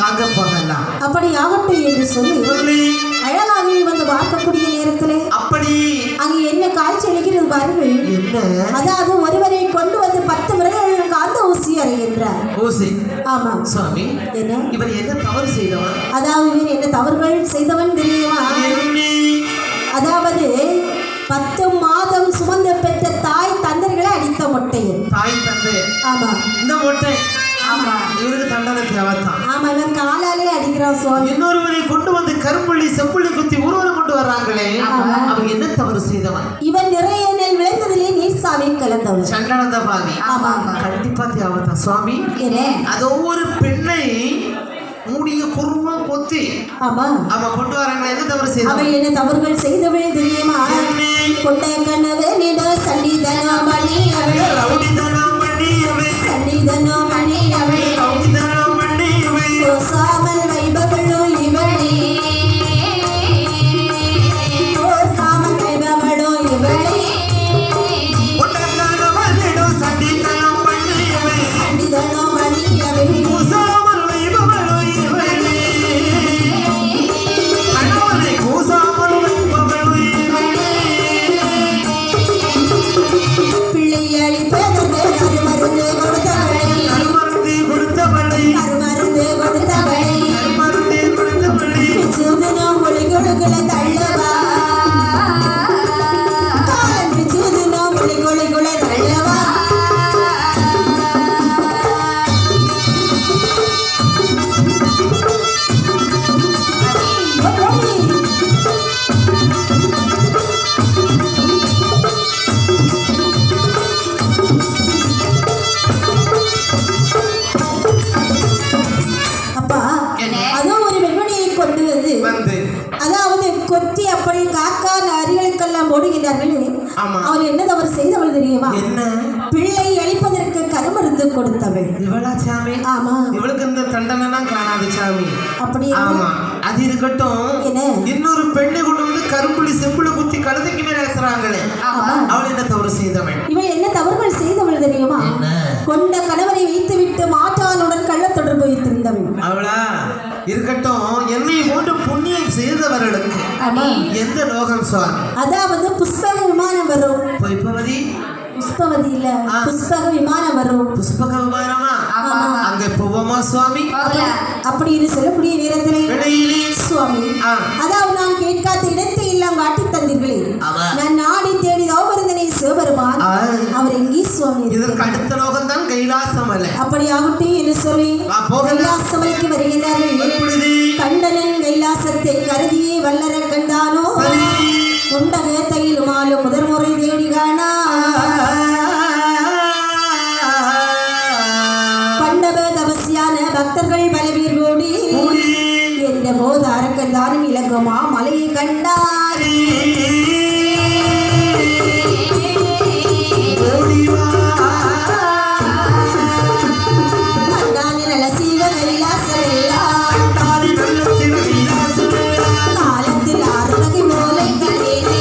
வாங்க போகலாம். அப்படி ஆகட்டும் என்று சொல்லி அழகாகவே வந்து பார்க்கக்கூடிய நேரத்திலே அப்படி அங்கே என்ன காட்சி அளிக்கிறது பாருங்கள். என்ன? அதாவது ஒருவரை கொண்டு வந்து 10 விரல்கள் காந்த ஊசி அறைகின்றார். ஊசி? ஆமா சுவாமி. என்ன? இவர் என்ன தவறு செய்தவன்? அதாவது இவர் என்ன தவறுகள் செய்தவன் தெரியுமா? அதாவது 10 மாதம் சுமந்த பெற்ற தாய் தந்தைகளை அடித்த மொட்டையன். தாய் தந்தை? ஆமா. இந்த மொட்டை இவருக்கு தண்டனை தேவைத்தான். ஆமா, இவன் காலாலே அடிக்கிறான் சுவாமி. இன்னொருவரை கொண்டு வந்து கரும்புள்ளி செம்புள்ளி குத்தி ஊர்வலம் கொண்டு வர்றாங்களே, அவன் என்ன தவறு செய்தவன்? இவன் நிறைய நெல் விளைந்ததிலே நீர் சாவி கலந்தவன். சண்டனந்த பாவி. ஆமா, கண்டிப்பா தேவைத்தான் சுவாமி. அதோ ஒரு பெண்ணை மூடிய குருவம் கொத்தி ஆமா அவன் கொண்டு வராங்களே, என்ன தவறு செய்தவன்? அவன் என்ன தவறுகள் செய்தவள் தெரியுமா? கொண்ட கனவே நிட சண்டிதனம் பண்ணி அவள் ரவுடிதனம் பண்ணி அவள் சண்டிதனம் பண்ணி அவள் ரவுடிதனம் பண்ணி அவள் கோசாமல் வைபவளோ இவளே கோசாமல் வைபவளோ இவளே கொண்ட கனவே நிட சண்டிதனம் பண்ணி அவள் சண்டிதனம் பண்ணி அவள் கோசாமல் வைபவளோ இவளே கனவே கோசாமல் வைபவளோ இவளே பிள்ளை அழிப்பதற்கு அருமருந்து கொடுத்தவளை அருமருந்து கொடுத்தவளை அருமருந்து கொடுத்தவளை அருமருந்து கொடுத்தவளை பிச்சுதுனம் மொழி கொடுக்கல தள்ளவா காலம் பிச்சுதுனம் மொழி கொடுக்கல தள்ளவா அப்பா அதோ ஒரு வெண்மணியை கொண்டு வந்து அதாவது கொத்தி அப்படி காக்கா அரிகளுக்கெல்லாம் போடுகிறார்கள். அவள் என்ன தவறு செய்தவள் தெரியுமா? பிள்ளை அழிப்பதற்கு கருமருந்து கொடுத்தவள். இவளா சாமி? ஆமா, இவளுக்கு இந்த தண்டனை காணாது சாமி. அப்படி ஆமா, அது இருக்கட்டும். இன்னொரு பெண்ணை கொண்டு வந்து கரும்புள்ளி செம்புள்ளி குத்தி கழுதைக்கு மேல ஏத்துறாங்களே, அவள் என்ன தவறு செய்தவள்? இவள் என்ன தவறுகள் செய்தவள் தெரியுமா? கொண்ட கணவரை வைத்து விட்டு மாற்றானுடன் கள்ள தொடர்பு வைத்திருந்தவள். அவளா இருக்கட்டும். என்னை போன்று புண்ணியம் செய்தவர்களுக்கு எந்த லோகம் சுவாமி? அதாவது புஷ்பக விமானம் வரும். புஷ்பவதி? புஷ்பவதி இல்ல, புஷ்பக விமானம் வரும். புஷ்பக விமானமா? அங்க போவோமா சுவாமி? அப்படின்னு சொல்லக்கூடிய நேரத்திலே சுவாமி அதாவது நான் கேட்காத இடத்தை எல்லாம் காட்டி தந்தீர்களே, நான் நாடி தேடி தவமருந்தனை சிவபெருமான் அவர் எங்கே சுவாமி? இதற்கு அடுத்த லோகம் தான் கைலாசமலை. அப்படி ஆகட்டும் என்று சொல்லி கைலாசமலைக்கு வருகிறார்கள். கண்டனன் கைலாசத்தை கருதியே வல்லர கண்டானோ கொண்டகத்தையிலுமாலும் முதன்முறை தேடி காணா பண்டப தபசியான பக்தர்கள் பலவீர் கூடி என்ற போது அரக்கன் தானும் இலங்குமா மலையை கண்டார். கண்டானி நல்ல சீவ கைலாசமெல்லாம் காலத்தில் ஆறுவகை மூலை கண்டேனே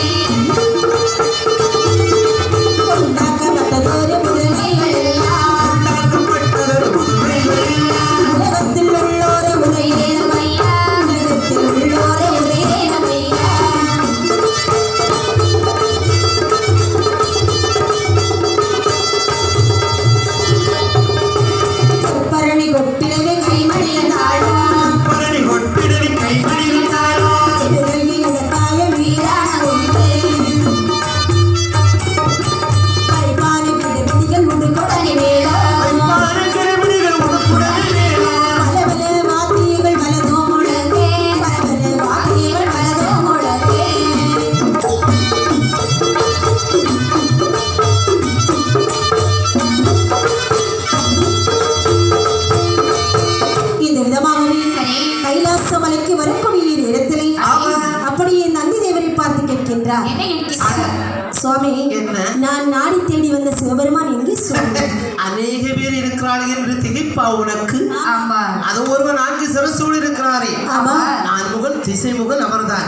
கொண்டாக்கப்பட்டதொரு முதலைகள் எல்லாம் உலகத்தில் உள்ளோரை உரையே நமையா உலகத்தில் உள்ளோரை உரையே நமையா கேட்கின்றார். என்ன கேட்கிறார்? சுவாமி, என்ன? நான் நாடி தேடி வந்த சிவபெருமான் எங்கே சுவாமி? அநேக பேர் இருக்கிறார்கள் என்று திகைப்பா உனக்கு. ஆமா. அது ஒருவன் 4 சிரசோடு இருக்கிறாரே, ஆமா. 4 முகன் திசை முகன் அவர்தான்.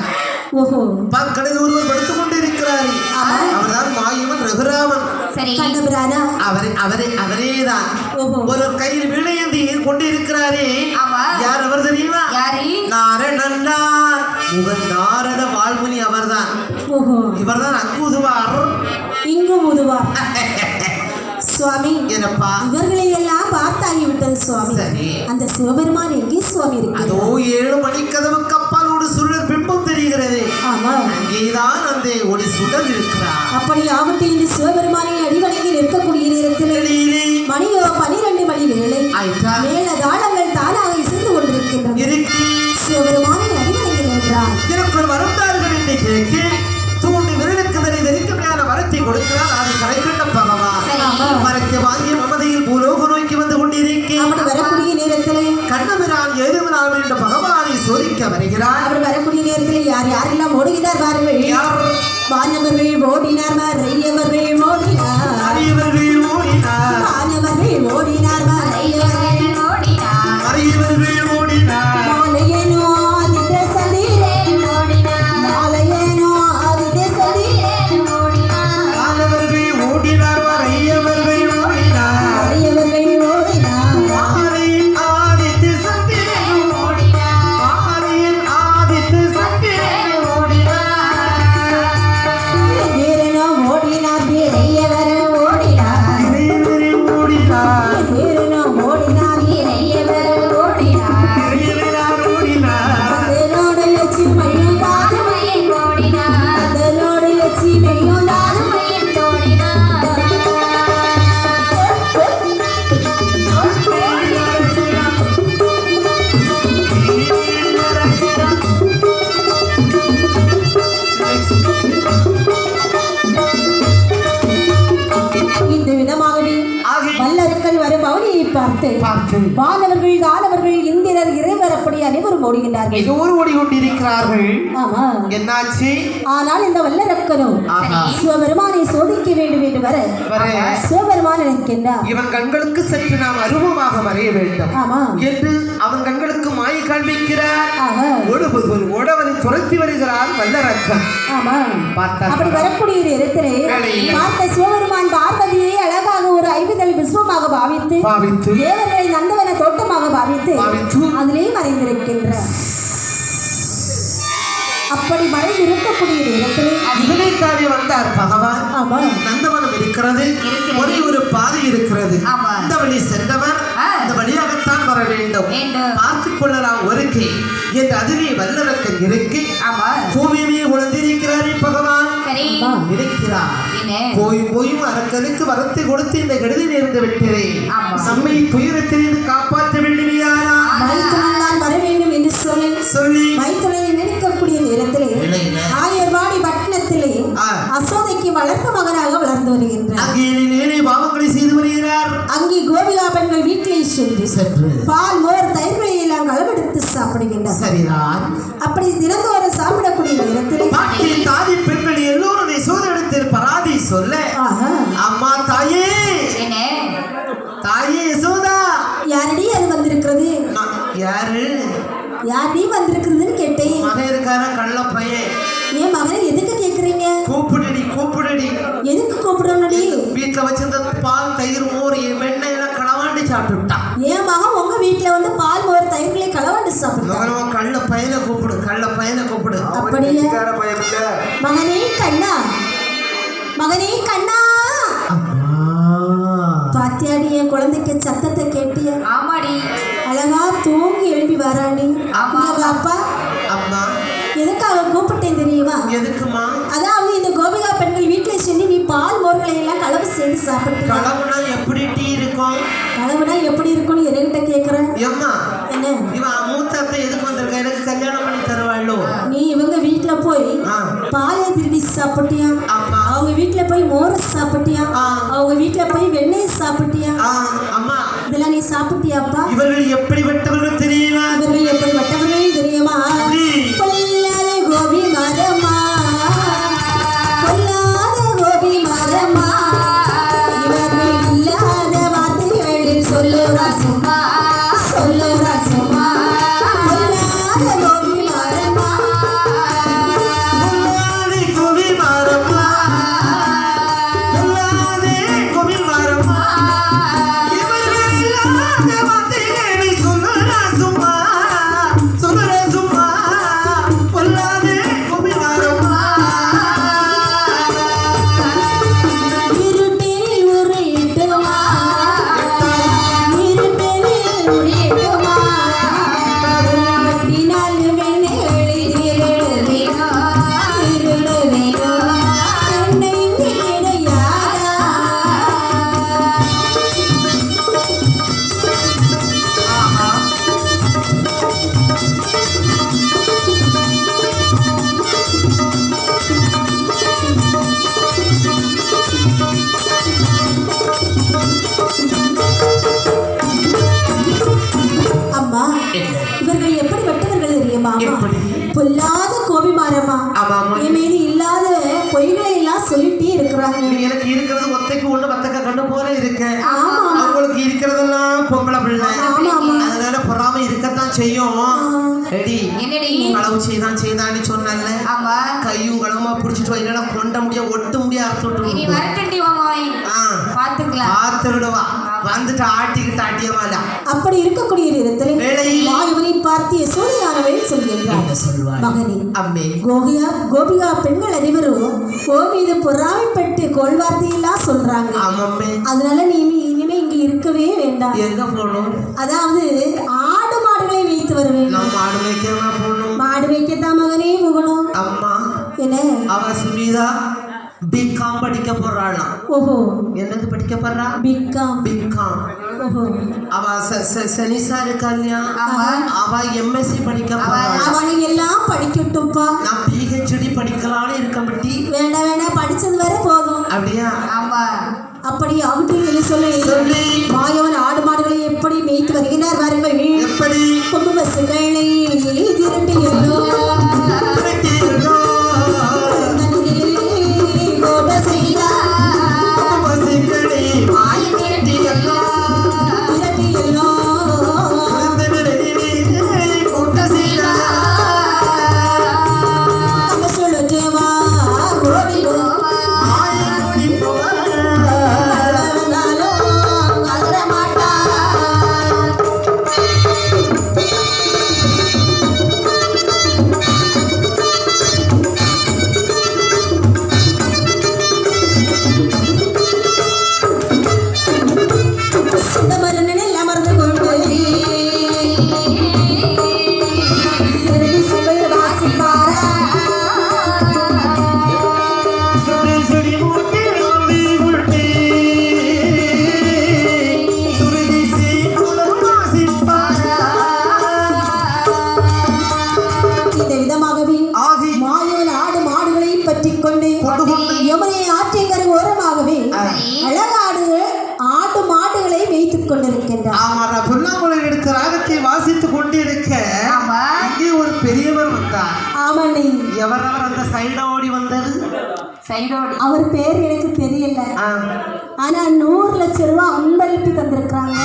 ஓஹோ. பக்கத்தில் ஒருவர் படுத்துக் கொண்டு இருக்கிறாரே, அவர்தான் மாயவன் ரகுராமன். சரி. கண்டபிரானா? அவரேதான். ஓஹோ. ஒரு கையில் வீணையந்தி கொண்டு இருக்கிறாரே, ஆமா. யார் அவர் தெரியுமா? யாரு? நாரணன்னார் முகன் நாரத வாழ்முனி அவர்தான். ஓஹோ. இவர்தான் அங்கு உதுவார். இங்கு உதுவார். சுவாமி, என்னப்பா? இவர்களை எல்லாம் பார்த்தாகிவிட்டது சுவாமி. சரி. அந்த சிவபெருமான் எங்கே சுவாமி அதோ இருக்கிறார்? 7 மணிக்கதவு கப்பாலோடு சுடர் பிம்பம் தெரிகிறது. ஆமா. அங்கேதான் அந்த ஒளி சுடர் இருக்கிறார். அப்படி ஆகட்டும், இந்த சிவபெருமானை அடிவணங்கி நிற்கக்கூடிய நேரத்தில் வெளியிலே மணியோ 12 மணி வேளை. ஆயிற்றா? மேல தாளங்கள் தானாக இசைந்து கொண்டிருக்கின்றன. இருக்கு. சிவபெருமானை அடிவணங்கி நின்றார். எனக்கு வருந்தார்கள் என்று கேட்க தூண்டு விரலுக்கு தரிக்குமையான வரத்தை கொடுக்கிறார். அதை கரைக்கட்ட பகவான் வரத்தை வாங்கி மமதையில் பூலோக நோக்கி வந்து கொண்டிருக்கேன். அப்படி வரக்கூடிய நேரத்தில் கண்ணபிரான் ஏதுமிரான் என்ற பகவானை சோதிக்க வருகிறார். அப்படி வரக்கூடிய நேரத்தில் யார் யாரெல்லாம் ஓடுகிறார் பாருங்கள். யார்? வானவர்கள் ஓடினார், மறையவர்கள் ஓடினார். அறியவர்கள் ஓடினார். வானவர்கள் ஓடினார், மறையவர்கள் ஓடினார். அறியவர்கள் ஓடினார். மாலையனோ ஆதித்த சதிரே ஓடினார். மாலையனோ ஆதித்த சதிரே ஓடினார். ஆனவர்கள் ஓடினார். அறியவர்கள் ஓடினார். மறையவர்கள் ஓடினார். ஆரியின் ஆதித்து சந்திரன் ஓடினார். ஆரியின் ஆதித்து சந்திரன் வீரனோ ஓடினார், வீரையவரும் ஓடினார். அறியவர்கள் ஓடினார். வீரனோ ஓடினார், வீரையவரும் ஓடினார். அறியவர்கள் ஓடினார். அதனோடு லட்சுமியும் தானும் தானுமையன் ஓடினார். அதனோடு லட்சுமியும் தானும் தானுமையன் ஓடினார். இந்த விதமாகவே ஆகி- வல்லருக்கள் வரும் பவனியை பார்த்து பார்த்து வானவர்கள் தானவர்கள் இந்திரர் இறைவர் அப்படி அனைவரும் ஓடுகின்றார்கள். எல்லோரும் ஓடிக்கொண்டிருக்கிறார்கள். ஆமா. என்னாச்சு? ஆனால் இந்த வல்லரக்கனும் ஆஹா. சிவபெருமானை சோதிக்க வேண்டும் என்று வர வர சிவபெருமான் நினைக்கின்றார். இவன் கண்களுக்கு சற்று நாம் அருவமாக வரைய வேண்டும் ஆமா. என்று அவன் கண்களுக்கு மாயை காண்பிக்கிறார். ஆமா. ஓடவனை துரத்தி வருகிறார் வல்லரக்கன். ஆமா. பார்த்தார். அப்படி வரக்கூடிய நேரத்திலே வேலையில்லை. பார்த்த சிவபெருமான் பார்வதியை அழகாக ஒரு 5 விஸ்வமாக பாவித்து தேவர்களை நந்தவன தோட்டமாக பாவித்து அதிலே மறைந்திருக்கின்றார். அப்படி மறைந்திருக்கக்கூடிய நேரத்திலே இதனைத்தானே வந்தார் பகவான். ஆமா. நந்தவனம் இருக்கிறது. ஒரே ஒரு பாதை இருக்கிறது. ஆமா. இந்த வழி சென்றவர் இந்த வழியாகத்தான் வர வேண்டும். பார்த்துக் கொள்ளலாம் ஒருக்கை என்று அதிலே வல்லரக்கன் இருக்கு. ஆமா. பூமியை உணர்ந்திருக்கிறாரே பகவான். சரி. இருக்கிறார். என்ன? போயும் அரக்கனுக்கு வரத்தை கொடுத்து இந்த கெடுதி நேர்ந்து விட்டேன். ஆமா. நம்மை துயரத்திலிருந்து காப்பாற்ற வேண்டுமையாரா மைத்துனன் தான் வர வேண்டும் என்று சொல்லி மைத்துனனை நினைக்கக்கூடிய நேரத்திலே ஆயர்வாடி பட்டணத்திலே அசோதைக்கு வளர்த்த மகனாக வளர்ந்து வருகின்றார். அங்கே நேரே பாவங்களை செய்து வருகிறார். அங்கே கோபிகா பெண்கள் வீட்டிலே சென்று பால் மோர் தயிர்களை எல்லாம் களவெடுத்து சாப்பிடுகின்றார். சரிதான். அப்படி தினந்தோறும் சாப்பிடக்கூடிய நேரத்திலே பாட்டில் தாதி பெண்கள் எல்லோரும் சோதனத்தில் பராதி சொல்ல, அம்மா தாயே என்ன? தாயே யசோதா யாரடி அது வந்திருக்கிறது? யாரு யாரடி வந்திருக்கிறதுன்னு கேட்டேன். மகன் இருக்கார கள்ள பையன். ஏன் மகனை எதுக்கு கேக்குறீங்க? கூப்பிடுடி. எதுக்கு கூப்பிடணும்டி? வீட்டுல வச்சிருந்த பால் தயிர் மோர் வெண்ணெய் எல்லாம் களவாண்டி சாப்பிட்டுட்டான். ஏன் மகன் உங்க வீட்டுல வந்து பால் மோர் தயிர்களை களவாண்டு சாப்பிட்டான்? கள்ள பையனை கூப்பிடு. அப்படியே மகனே கண்ணா, மகனே கண்ணா. பாத்தியாடி என் குழந்தைக்கு சத்தத்தை கேட்டிய? ஆமாடி. அழகா தூங்கி எழுப்பி வராண்டி. ஆமா. அப்பா அம்மா எதுக்காக கூப்பிட்டேன் தெரியுமா? எதுக்குமா? அதாவது இந்த கோபிகா பெண்கள் வீட்டுல சென்று நீ பால் மோர்களை எல்லாம் களவு செய்து சாப்பிட்டு. களவுனா எப்படி டீ இருக்கும்? களவுனா எப்படி இருக்கும்னு என்கிட்ட கேக்குறேன். ஏம்மா என்ன இவன் மூத்த அப்ப எதுக்கு வந்திருக்க? எனக்கு கல்யாணம் பண்ணி தருவாளோ? நீ இவங்க வீட்டுல போய் பாலை திருடி சாப்பிட்டியா? அவங்க வீட்டுல போய் மோர் சாப்பிட்டியா? அவங்க வீட்டுல போய் வெண்ணெய் சாப்பிட்டியா? அம்மா இதெல்லாம் நீ சாப்பிட்டியாப்பா? இவர்கள் எப்படிப்பட்டவர்கள் தெரியுமா? இவர்கள் எப்படிப்பட்டவர்கள் தெரியுமா? பொல்லாத கோபி மரமா இவர்கள் எப்படிப்பட்டவர்கள் தெரியுமா? எப்படி? பொல்லாத கோபிமாரமா, ஆமாமா. என் மீது இல்லாத பொய்களை எல்லாம் சொல்லிட்டே இருக்கிறாங்க. நீ எனக்கு இருக்கிறது ஒத்தைக்கு ஒண்ணு வத்தக்க கண்ணு போல இருக்க. ஆமா. அவங்களுக்கு இருக்கிறதெல்லாம் பொம்பளை பிள்ளை. ஆமா, ஆமா. அதனால பொறாம இருக்கத்தான் செய்யும். ரெடி என்னடி? களவு செய்தான்னு சொன்னல. ஆமா. கையும் களமா புடிச்சிட்டு இல்லைன்னா கொண்ட முடிய ஒட்டு முடிய அறுத்து இனி விட்டு வரட்டண்டி மாமாவை பாத்துக்கலாம். ஆத்திடுவா வந்துட்டு ஆட்டிக்கிட்டு ஆட்டியமால. அப்படி இருக்கக்கூடிய நேரத்தில் மாயவனை பார்த்து யசோதையானவள் சொல்கின்றார், மகனே, அம்மே, கோபிகா பெண்கள் அனைவரும் ஓ மீது பொறாமைப்பட்டு கோள்வார்த்தையெல்லாம் சொல்றாங்க. ஆமாம்மே. அதனால நீ இனிமே இங்க இருக்கவே வேண்டாம். எங்க போகணும்? அதாவது ஆடு மாடுகளை வைத்து வருவேன். நான் மாடு வைக்கவா போகணும்? மாடு வைக்கத்தான் மகனே போகணும். அம்மா என்ன? அவ சுனிதா பிகாம் படிக்க போறாளாம். ஓஹோ. என்னது படிக்க போறா? பிகாம். பிகாம். ஓஹோ. அவ சனிசா இருக்காள்யா, அவ எம்எஸ்சி படிக்க போறா. அவனை எல்லாம் படிக்கட்டும்பா. நான் பிஹெச்டி படிக்கலாம்னு இருக்கேன். பட்டி வேண்டாம் வேண்டாம், படிச்சது வரை போதும். அப்படியா? ஆமா. அப்படி ஆகட்டும் சொல்லி மாயவன் ஆடு மாடுகளை எப்படி மேய்த்து வருகிறார் வாருங்கள். எப்படி? கொம்பு பசுகளை திரண்டு அவர் பேர் எனக்கு தெரியல. ஆனா 100 லட்சம் ரூபாய் அன்பளிப்பு தந்திருக்காங்க.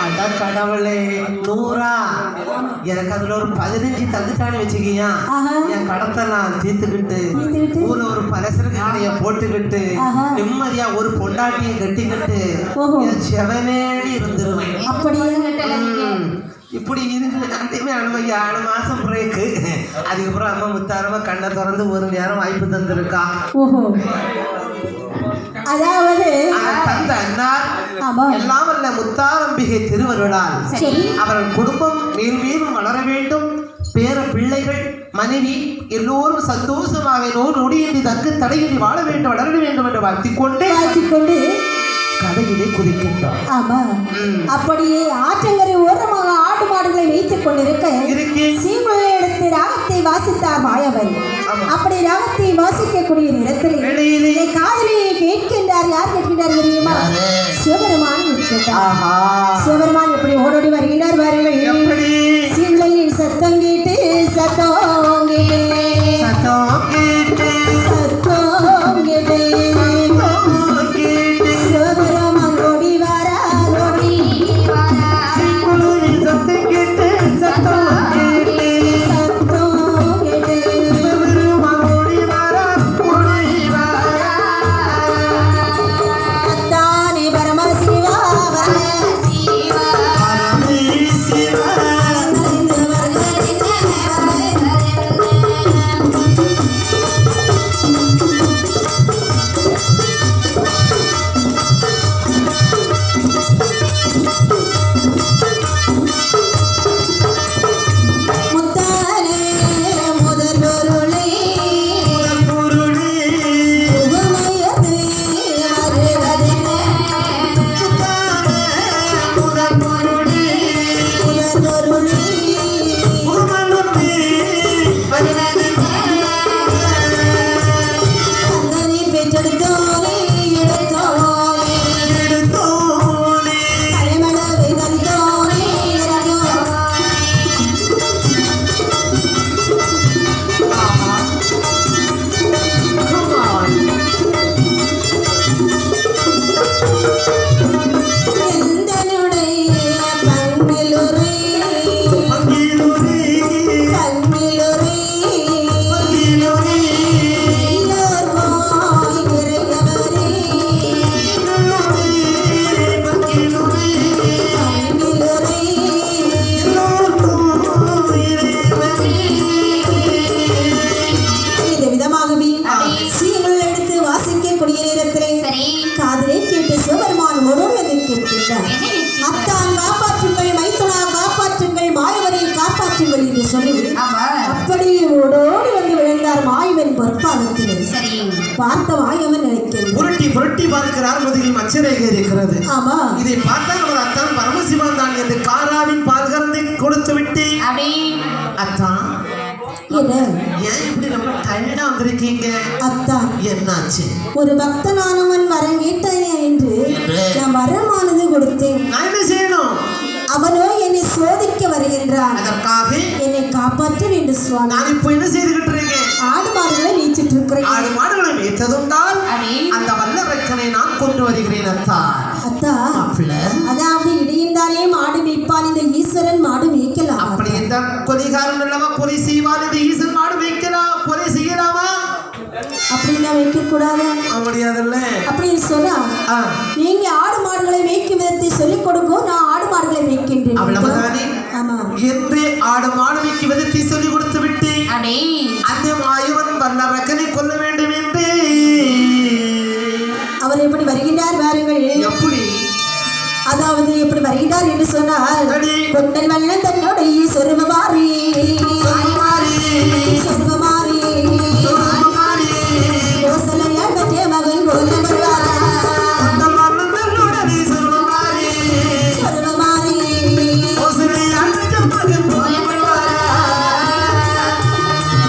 அட கடவுளே, 100? எனக்கு அதுல ஒரு 15 தந்துட்டானு வச்சுக்கியா, என் கடத்தை நான் தீர்த்துக்கிட்டு ஊர்ல ஒரு பலசருக்கு கடையை போட்டுக்கிட்டு நிம்மதியா ஒரு பொண்டாட்டியை கட்டிக்கிட்டு செவனேடி இருந்துருவேன். அப்படியே இப்படி இருக்கு. நாட்டையுமே 6 மாசம் பிரேக்கு. அதுக்கப்புறம் அம்மா முத்தாரமா கண்ணை திறந்து ஒரு நேரம் வாய்ப்பு தந்திருக்கா. அதாவது தந்த அன்னார் எல்லாம் அல்ல முத்தாரம்பிகை திருவருளால் அவர்கள் குடும்பம் மேலும் வளர வேண்டும். பேர பிள்ளைகள் மனைவி எல்லோரும் சந்தோஷமாக நொடியின்றி தங்கு தடையின்றி வாழ வேண்டும், வளர வேண்டும் என்று வாழ்த்திக்கொண்டு கதையிலே குதிக்கின்றார். ஆமா. அப்படியே ஆற்றங்கரை ஓரமாக ஆடு மாடுகளை வைத்துக் கொண்டிருக்க சீமுள்ள எடுத்து ராகத்தை வாசித்தார் மாயவன். அப்படி ராகத்தை வாசிக்கக்கூடிய நேரத்தில் காதலியை கேட்கின்றார். யார் கேட்கின்றார் தெரியுமா? சிவபெருமான் கேட்கின்றார். சிவபெருமான் எப்படி ஓடோடி வருகின்றார் பாருங்கள். சீமுள்ளின் சத்தம் கேட்டு சத்தம் கேட்டு சிவா பார்த்த வாயவன் நினைக்கிறது. புரட்டி புரட்டி பார்க்கிறார், முதுகில் மச்சரேகை இருக்கிறது. ஆமா, இதை பார்த்தால் அவர் அத்தான் பரமசிவன் தான் என்று காராவின் பால் கறந்து கொடுத்து விட்டு, அப்படி அத்தான் என்ன ஏன் இப்படி ரொம்ப டயர்டா வந்திருக்கீங்க? அத்தா, என்னாச்சு? ஒரு பக்தனானவன் வரம் கேட்டான் என்று நான் வரமானது கொடுத்தேன். நான் என்ன செய்யணும்? அவனோ என்னை சோதிக்க வருகின்றான். அதற்காக என்னை காப்பாற்ற வேண்டும் சுவாமி. நான் இப்போ என்ன செய்துகிட்டு இருக்கேன்? ஆடு மாடுகளை நீச்சிட்டு இருக்கிறேன். ஆடு மாடுகளை மேய்த்ததுண்டால் அந்த வல்லரக்கனை நான் கொண்டு வருகிறேன் அத்தா. அத்தா, மாப்பிள்ளை, அதாவது இடையின்தானே மாடு மேய்ப்பான் இந்த ஈஸ்வரன் மாடு மேய்க்கலாம். அப்படி எந்த கொலைகாரன் அல்லவா கொலை செய்வான் இந்த ஈசன் மாடு மேய்க்கலாம், கொலை செய்யலாமா? அப்படின்னா வைக்க கூடாது, முடியாதுல்ல. அப்படின்னு சொன்னா நீங்க ஆடு மாடுகளை மேய்க்கும் விதத்தை சொல்லிக் கொடுங்க, நான் ஆடு மாடுகளை மேய்க்கின்றேன். அவ்வளவுதானே? ஆமா, என்று ஆடு மாடு மேய்க்கும் விதத்தை சொல்லி கொடுத்து விட்டு அந்த மாயவன் வல்லரக்கனை கொல்ல வேண்டும் என்று அவர் எப்படி வருகின்றார் பாருங்கள். எப்படி? அதாவது எப்படி வருகின்றார் என்று சொன்னால், கொண்டல் வல்லன் தன்னுடைய சொருவமாறி சொருவமாறி கோசலையால் பற்றிய மகன் கோலம் வருவார்.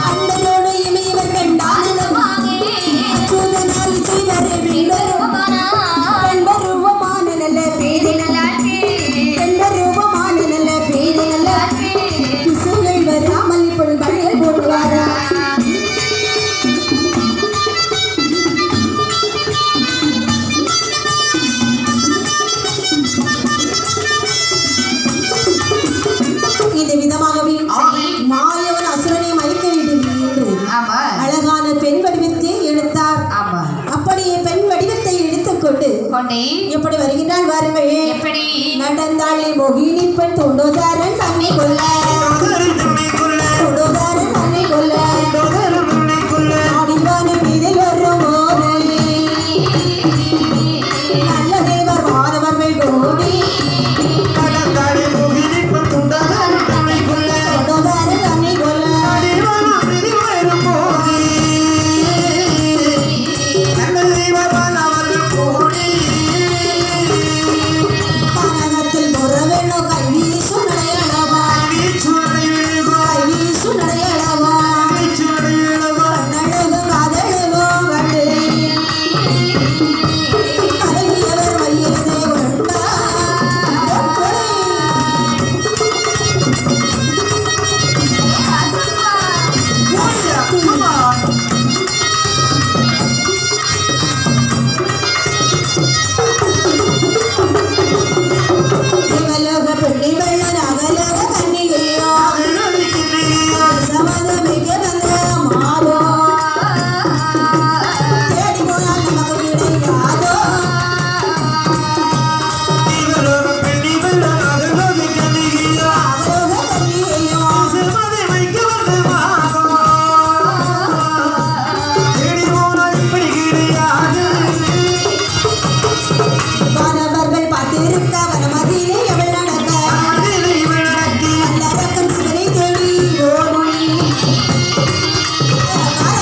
அண்டரோடு இமையவர் கண்டானதும் அச்சுதனாரி செய்வரே பெண்பருவமான நல்ல பேரை பெண்பருவமான நல்ல பேரை நல்ல பிசுகள் வராமல் இப்பொழுது பழையல் போடுவாரா. இந்த விதமாகவே மாயவன் அசுரனை மயக்க வேண்டும் என்று அழகான பெண் வடிவத்தை எடுத்தார். அப்படியே பெண் வடிவத்தை எடுத்துக்கொண்டு எப்படி வருகின்றால் வாருங்கள். நடந்தாளே மோகினி பெண் தொண்டோதாரன் தன்னை கொல்ல தொண்டோதாரன் தன்னை கொல்ல ஆடிவான மீதில் வரும் போது நல்ல தேவர் மாணவர்கள் கோடி தொண்டோதாரன் தன்னை கொல்ல கனகத்தில் முறவேணோ கைவீசு நடையளவா கைவீசு நடையளவா கண்ணழகு காதழகோ கண்டு கலகியவர் வையதே வந்தா இவலோக பெண்ணை வெள்ளன் அகலோக கண்ணிகையோ சமதமிக்க வந்த மாதோ தேடி போனால் நமக்கு கிடைக்காதோ. அகலோக கண்ணிகையோ வானவர்கள் பார்த்திருக்க வனமதியிலே எவள் நடக்க நல்லரக்கன் சிவனை தேடி ஓடி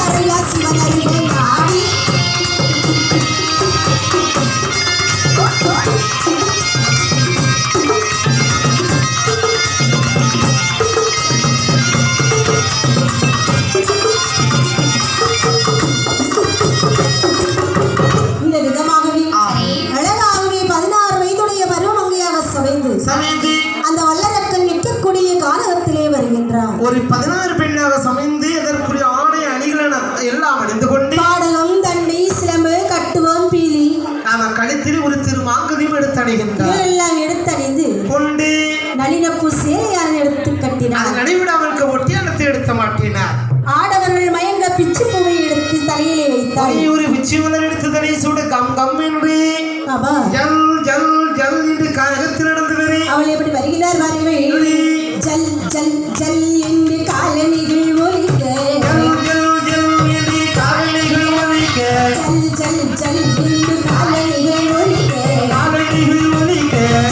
அறையா சிவன் அருகே நாடி இந்த விதமாகவே அழகாகவே 16 வயதுடைய பருவமங்கையாக சமைந்து அந்த வல்லரக்கன் நிற்கக்கூடிய கானகத்திலே வருகின்றார். ஒரு 16 பெண்ணாக சமைந்து அதற்குரிய ஆடை அணிகளை எல்லாம் அணிந்து கொண்டு பாடகம் தண்டை சிலம்பு கட்டுவம் பீலி கழுத்தில் ஒரு திருமாங்கதியும் எடுத்து அணிகின்றார். எல்லாம் எடுத்தணிந்து கொண்டு நளினப்பு சேலையான எடுத்து கட்டினார். அது நடைவிடாமலுக்கு ஒட்டியானத்தை எடுத்த மாட்டினார். ஆடவர்கள் மயங்க பிச்சு பூவை எடுத்து தலையிலே வைத்தார். ஒரு பிச்சு மலர் எடுத்து தலை சூட கம் கம் என்று ஜல் ஜல் ஜல் என்று காகத்தில் நடந்தவரே அவள் எப்படி வருகிறார் பாருங்கள். ஜல் ஜல் ஜல் என்று காலணிகள் ஒலிக்க ஜல் ஜல் ஜல் என்று காலணிகள் ஒலிக்க ஜல் ஜல் ஜல் என்று காலணிகள் ஒலிக்க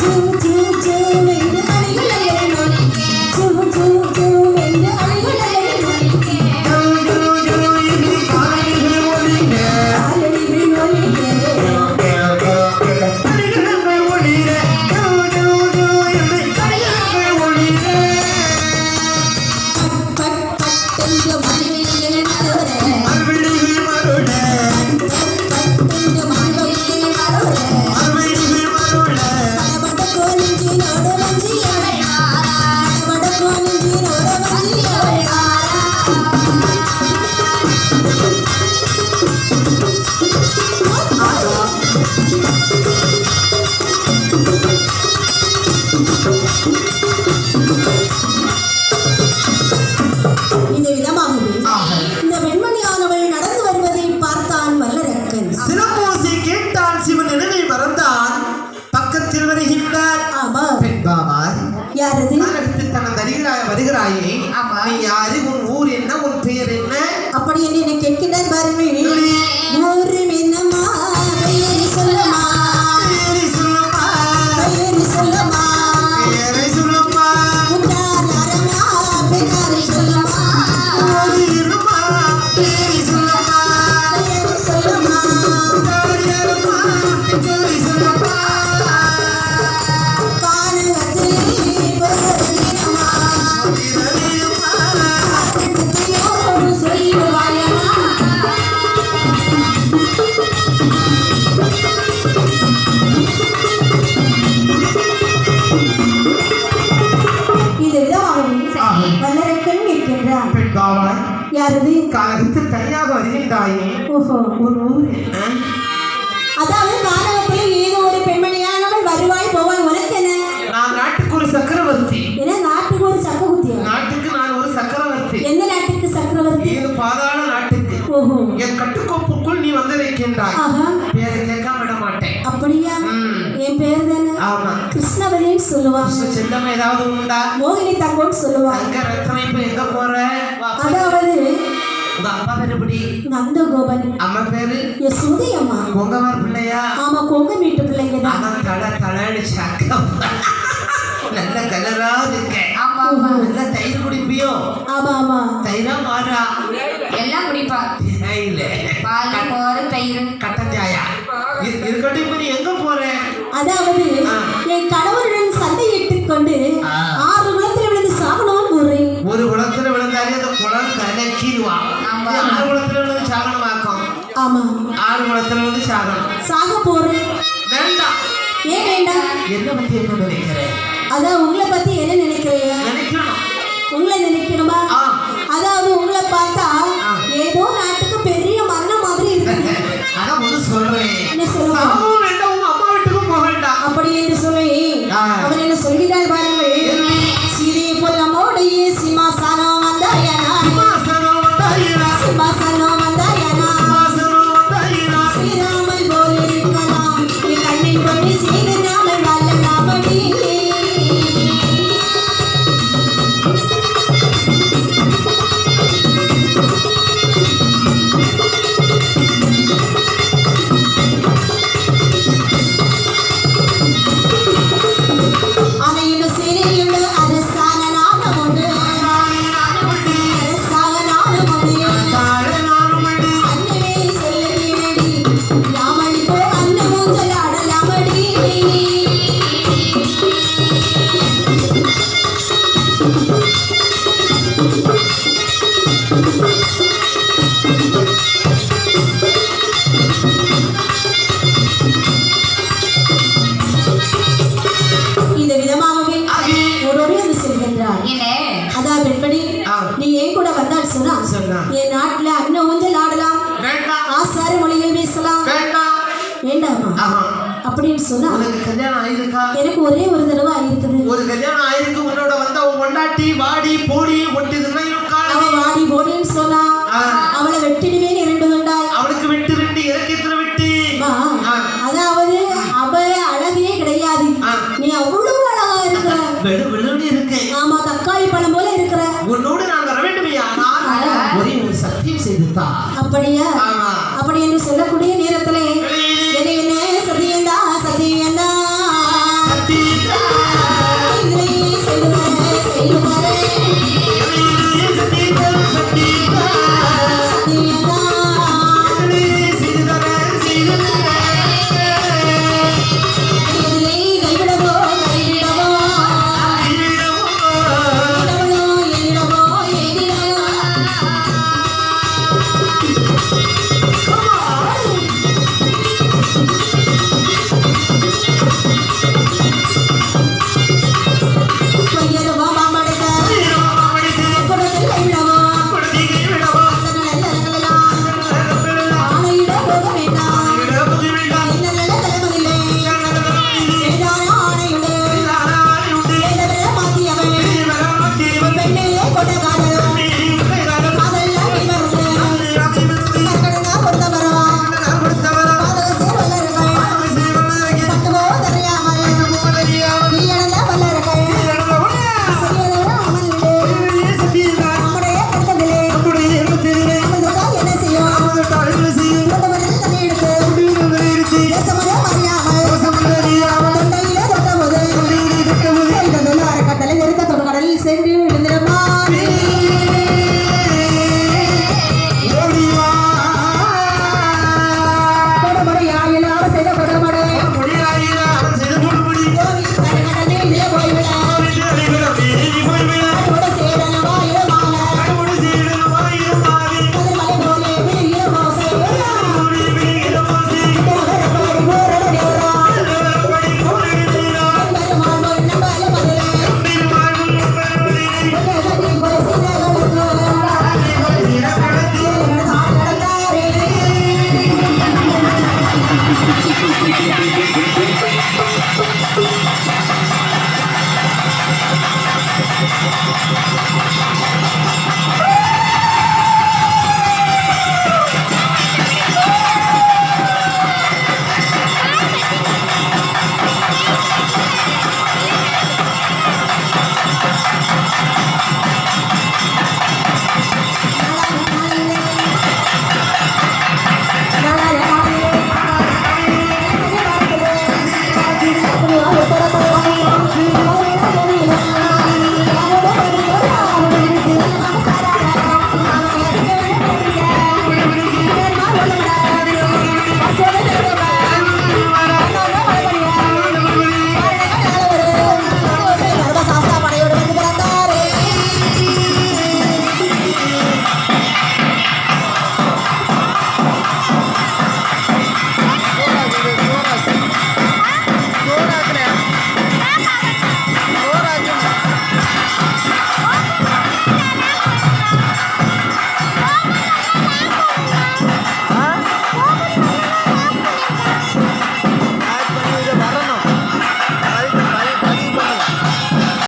ஜூ ஜூ ஜூ என்று அணிகளை ஒலிக்க ஜூ ஜூ ஜூ என்று அணிகளை ஒலிக்க ஜல் ஜல் ஜல் என்று காலணிகள் ஒலிக்க யாரது? கானகத்து தனம் வருகிறாயே, ஆமா. நீ யாரு? உன் ஊர் என்ன? உன் பெயர் என்ன? அப்படி என்று என்னை கேட்கின்றார் பாருங்கள். ஊரு என்னம்மா, பெயரு சொல்லம்மா, பேரை சொல்லுமா, பெயரு சொல்லம்மா, பேரை சொல்லுமா, உண்டார் யாரம்மா, பெயரு சொல்லம்மா, ஓடி இருமா, பேரை சொல்லுமா, பெயரு சொல்லம்மா. ஓடி இருமா, பேரை சொல்லுமா. கானகத்திலே பொருள் என்னம்மா, இரவிலுமா, பெயரோடு சொல்லுவாயம்மா. இந்த விதமாகவே வல்லரக்கன் நிற்கின்றான். பெண்பாவாய் யாரது? கானகத்து தனியாக வருகின்றாயே, ஓஹோ. உன் ஊர் என்ன? அதாவது கானகத்தில் ஏதோ ஒரு பெண்மணியானவள் வருவாய் போவாய், உனக்கு என்ன? நான் நாட்டுக்கு ஒரு சக்கரவர்த்தி. ஏன்னா நாட்டுக்கு ஒரு சக்கரவர்த்தியா? நாட்டுக்கு நான் ஒரு சக்கரவர்த்தி. எந்த நாட்டுக்கு சக்கரவர்த்தி? இது பாதாள நாட்டுக்கு. ஓஹோ. என் கட்டுக்கோப்புக்குள் நீ வந்திருக்கின்றாய். ஆஹா. பேரை கேட்காம விட மாட்டேன். அப்படியா? ம். என் பேர் தானே ஆமா. கிருஷ்ணவதின்னு சொல்லுவாங்க. செல்லம் ஏதாவது உண்டா? மோகினி தங்கோன்னு சொல்லுவாங்க. தங்க ரத்னம் இப்ப எங்க போற? அதாவது உங்க அப்பா பேரு எப்படி? நந்தகோபன். அம்மா பேரு? யசோதை அம்மா. பொங்கவர் பிள்ளையா? ஆமா, கொங்க வீட்டு பிள்ளைங்க தான். அதான் தலை சாக்க நல்ல கலரா இருக்க. ஆமா ஆமா நல்ல தயிர் குடிப்பியோ? ஆமா ஆமா. தயிரா மாறா? எல்லாம் குடிப்பா. இல்ல பால் மோர் தயிர். கட்டஞ்சாயா இருக்கட்டும். இப்ப நீ எங்க போற? அதாவது என் கணவருடன் சண்டையிட்டுக் கொண்டு 6 குளத்தில் விழுந்து சாகணும்னு கூறேன். ஒரு குளத்துல விழுந்தாலே அந்த குளம் கலக்கிடுவா. ஆமா. 6 குளத்துல விழுந்து சாகனமாக்கும். ஆமா, 6 குளத்துல விழுந்து சாகனம் சாக போறேன். வேண்டாம். ஏன் வேண்டாம்? என்ன பத்தி என்ன நினைக்கிறேன்? அதான் உங்களை பத்தி என்ன நினைக்கிறீங்க? நினைக்கணும். உங்களை நினைக்கணுமா? ஆ. அதாவது உங்களை பார்த்தா ஏதோ நாட்டுக்கு பெரிய மன்னம் மாதிரி இருக்கு. அதான் ஒண்ணு சொல்றேன். என்ன சொல்லுங்க? சாகவும் வேண்டாம், உங்க அம்மா வீட்டுக்கும் போக வேண்டாம். அப்படி என்று சொல்லி அவர் என்ன சொல்கிறார் பாருங்கள். சிறிய புலமோடைய சிம்மாசனம் வந்தாயனா, சிம்மாசனம் வந்தாயிரா, சிம்மாசனம் வந்தாயனா, சிம்மாசனம் வந்தாயிரா. ஸ்ரீராமல் போல் இருக்கலாம், நீ கண்ணில் கொண்டு செய்து நாமல் வல்லலாமடி. அதையுள்ள சிறையுள்ள அரசான நாணம் உண்டு, அரசாக நாணம் உண்டு. தாழ நானும் மடி. அன்னமே சொல்லுகிறடி, யாமளி போ அன்னமூஞ்சல் ஆடலாமடி. இந்த விதமாகவே ஒருவரே வந்து செல்கின்றார். என்ன? அதான் பெண்மணி, நீ ஏன் கூட வந்தால் சொன்னா சொன்னா. என் நாட்டுல அன்ன ஊஞ்சல் ஆடலாம், வேண்டாம். ஆசார மொழிகள் பேசலாம். வேண்டாம். வேண்டாமா? ஆஹா. அப்படின்னு சொன்னா உனக்கு கல்யாணம் ஆயிருக்கா? எனக்கு ஒரே ஒரு தடவை ஆயிருக்குது. ஒரு கல்யாணம் ஆயிருக்கு. உன்னோட வந்த உன் பொண்டாட்டி வாடி போடி ஒட்டிதுன்னா அவ வாடி போடின்னு சொன்னா அவளை வெட்டிடுவேன் 2 துண்டாய். அவளுக்கு விட்டு 2 இறக்கத்துல விட்டு. அதாவது அவ அழகே கிடையாது, நீ அவ்வளவு அழகா இருக்கிற. வெடு வெடுன்னு இருக்கு. ஆமா, தக்காளி பழம் போல இருக்கிற. உன்னோடு நான் வர வேண்டுமையா? நான் ஒரே ஒரு சத்தியம் செய்துதா. அப்படியா? ஆமா. அப்படி என்று சொல்லக்கூடிய நேரத்துல என்ன என்ன சத்தியந்தா சத்தியந்தா சத்தியதா. இதிலே செய்துவரே செய்துவரே சத்தியதா, சத்தியதா. சத்தியந்தா செய்துதரே, செய்துதரே. இதிலே கைவிடவோ கைவிடவோ இடவளோ எதிடவோ எதிடவோ. Come on. சென்று விடு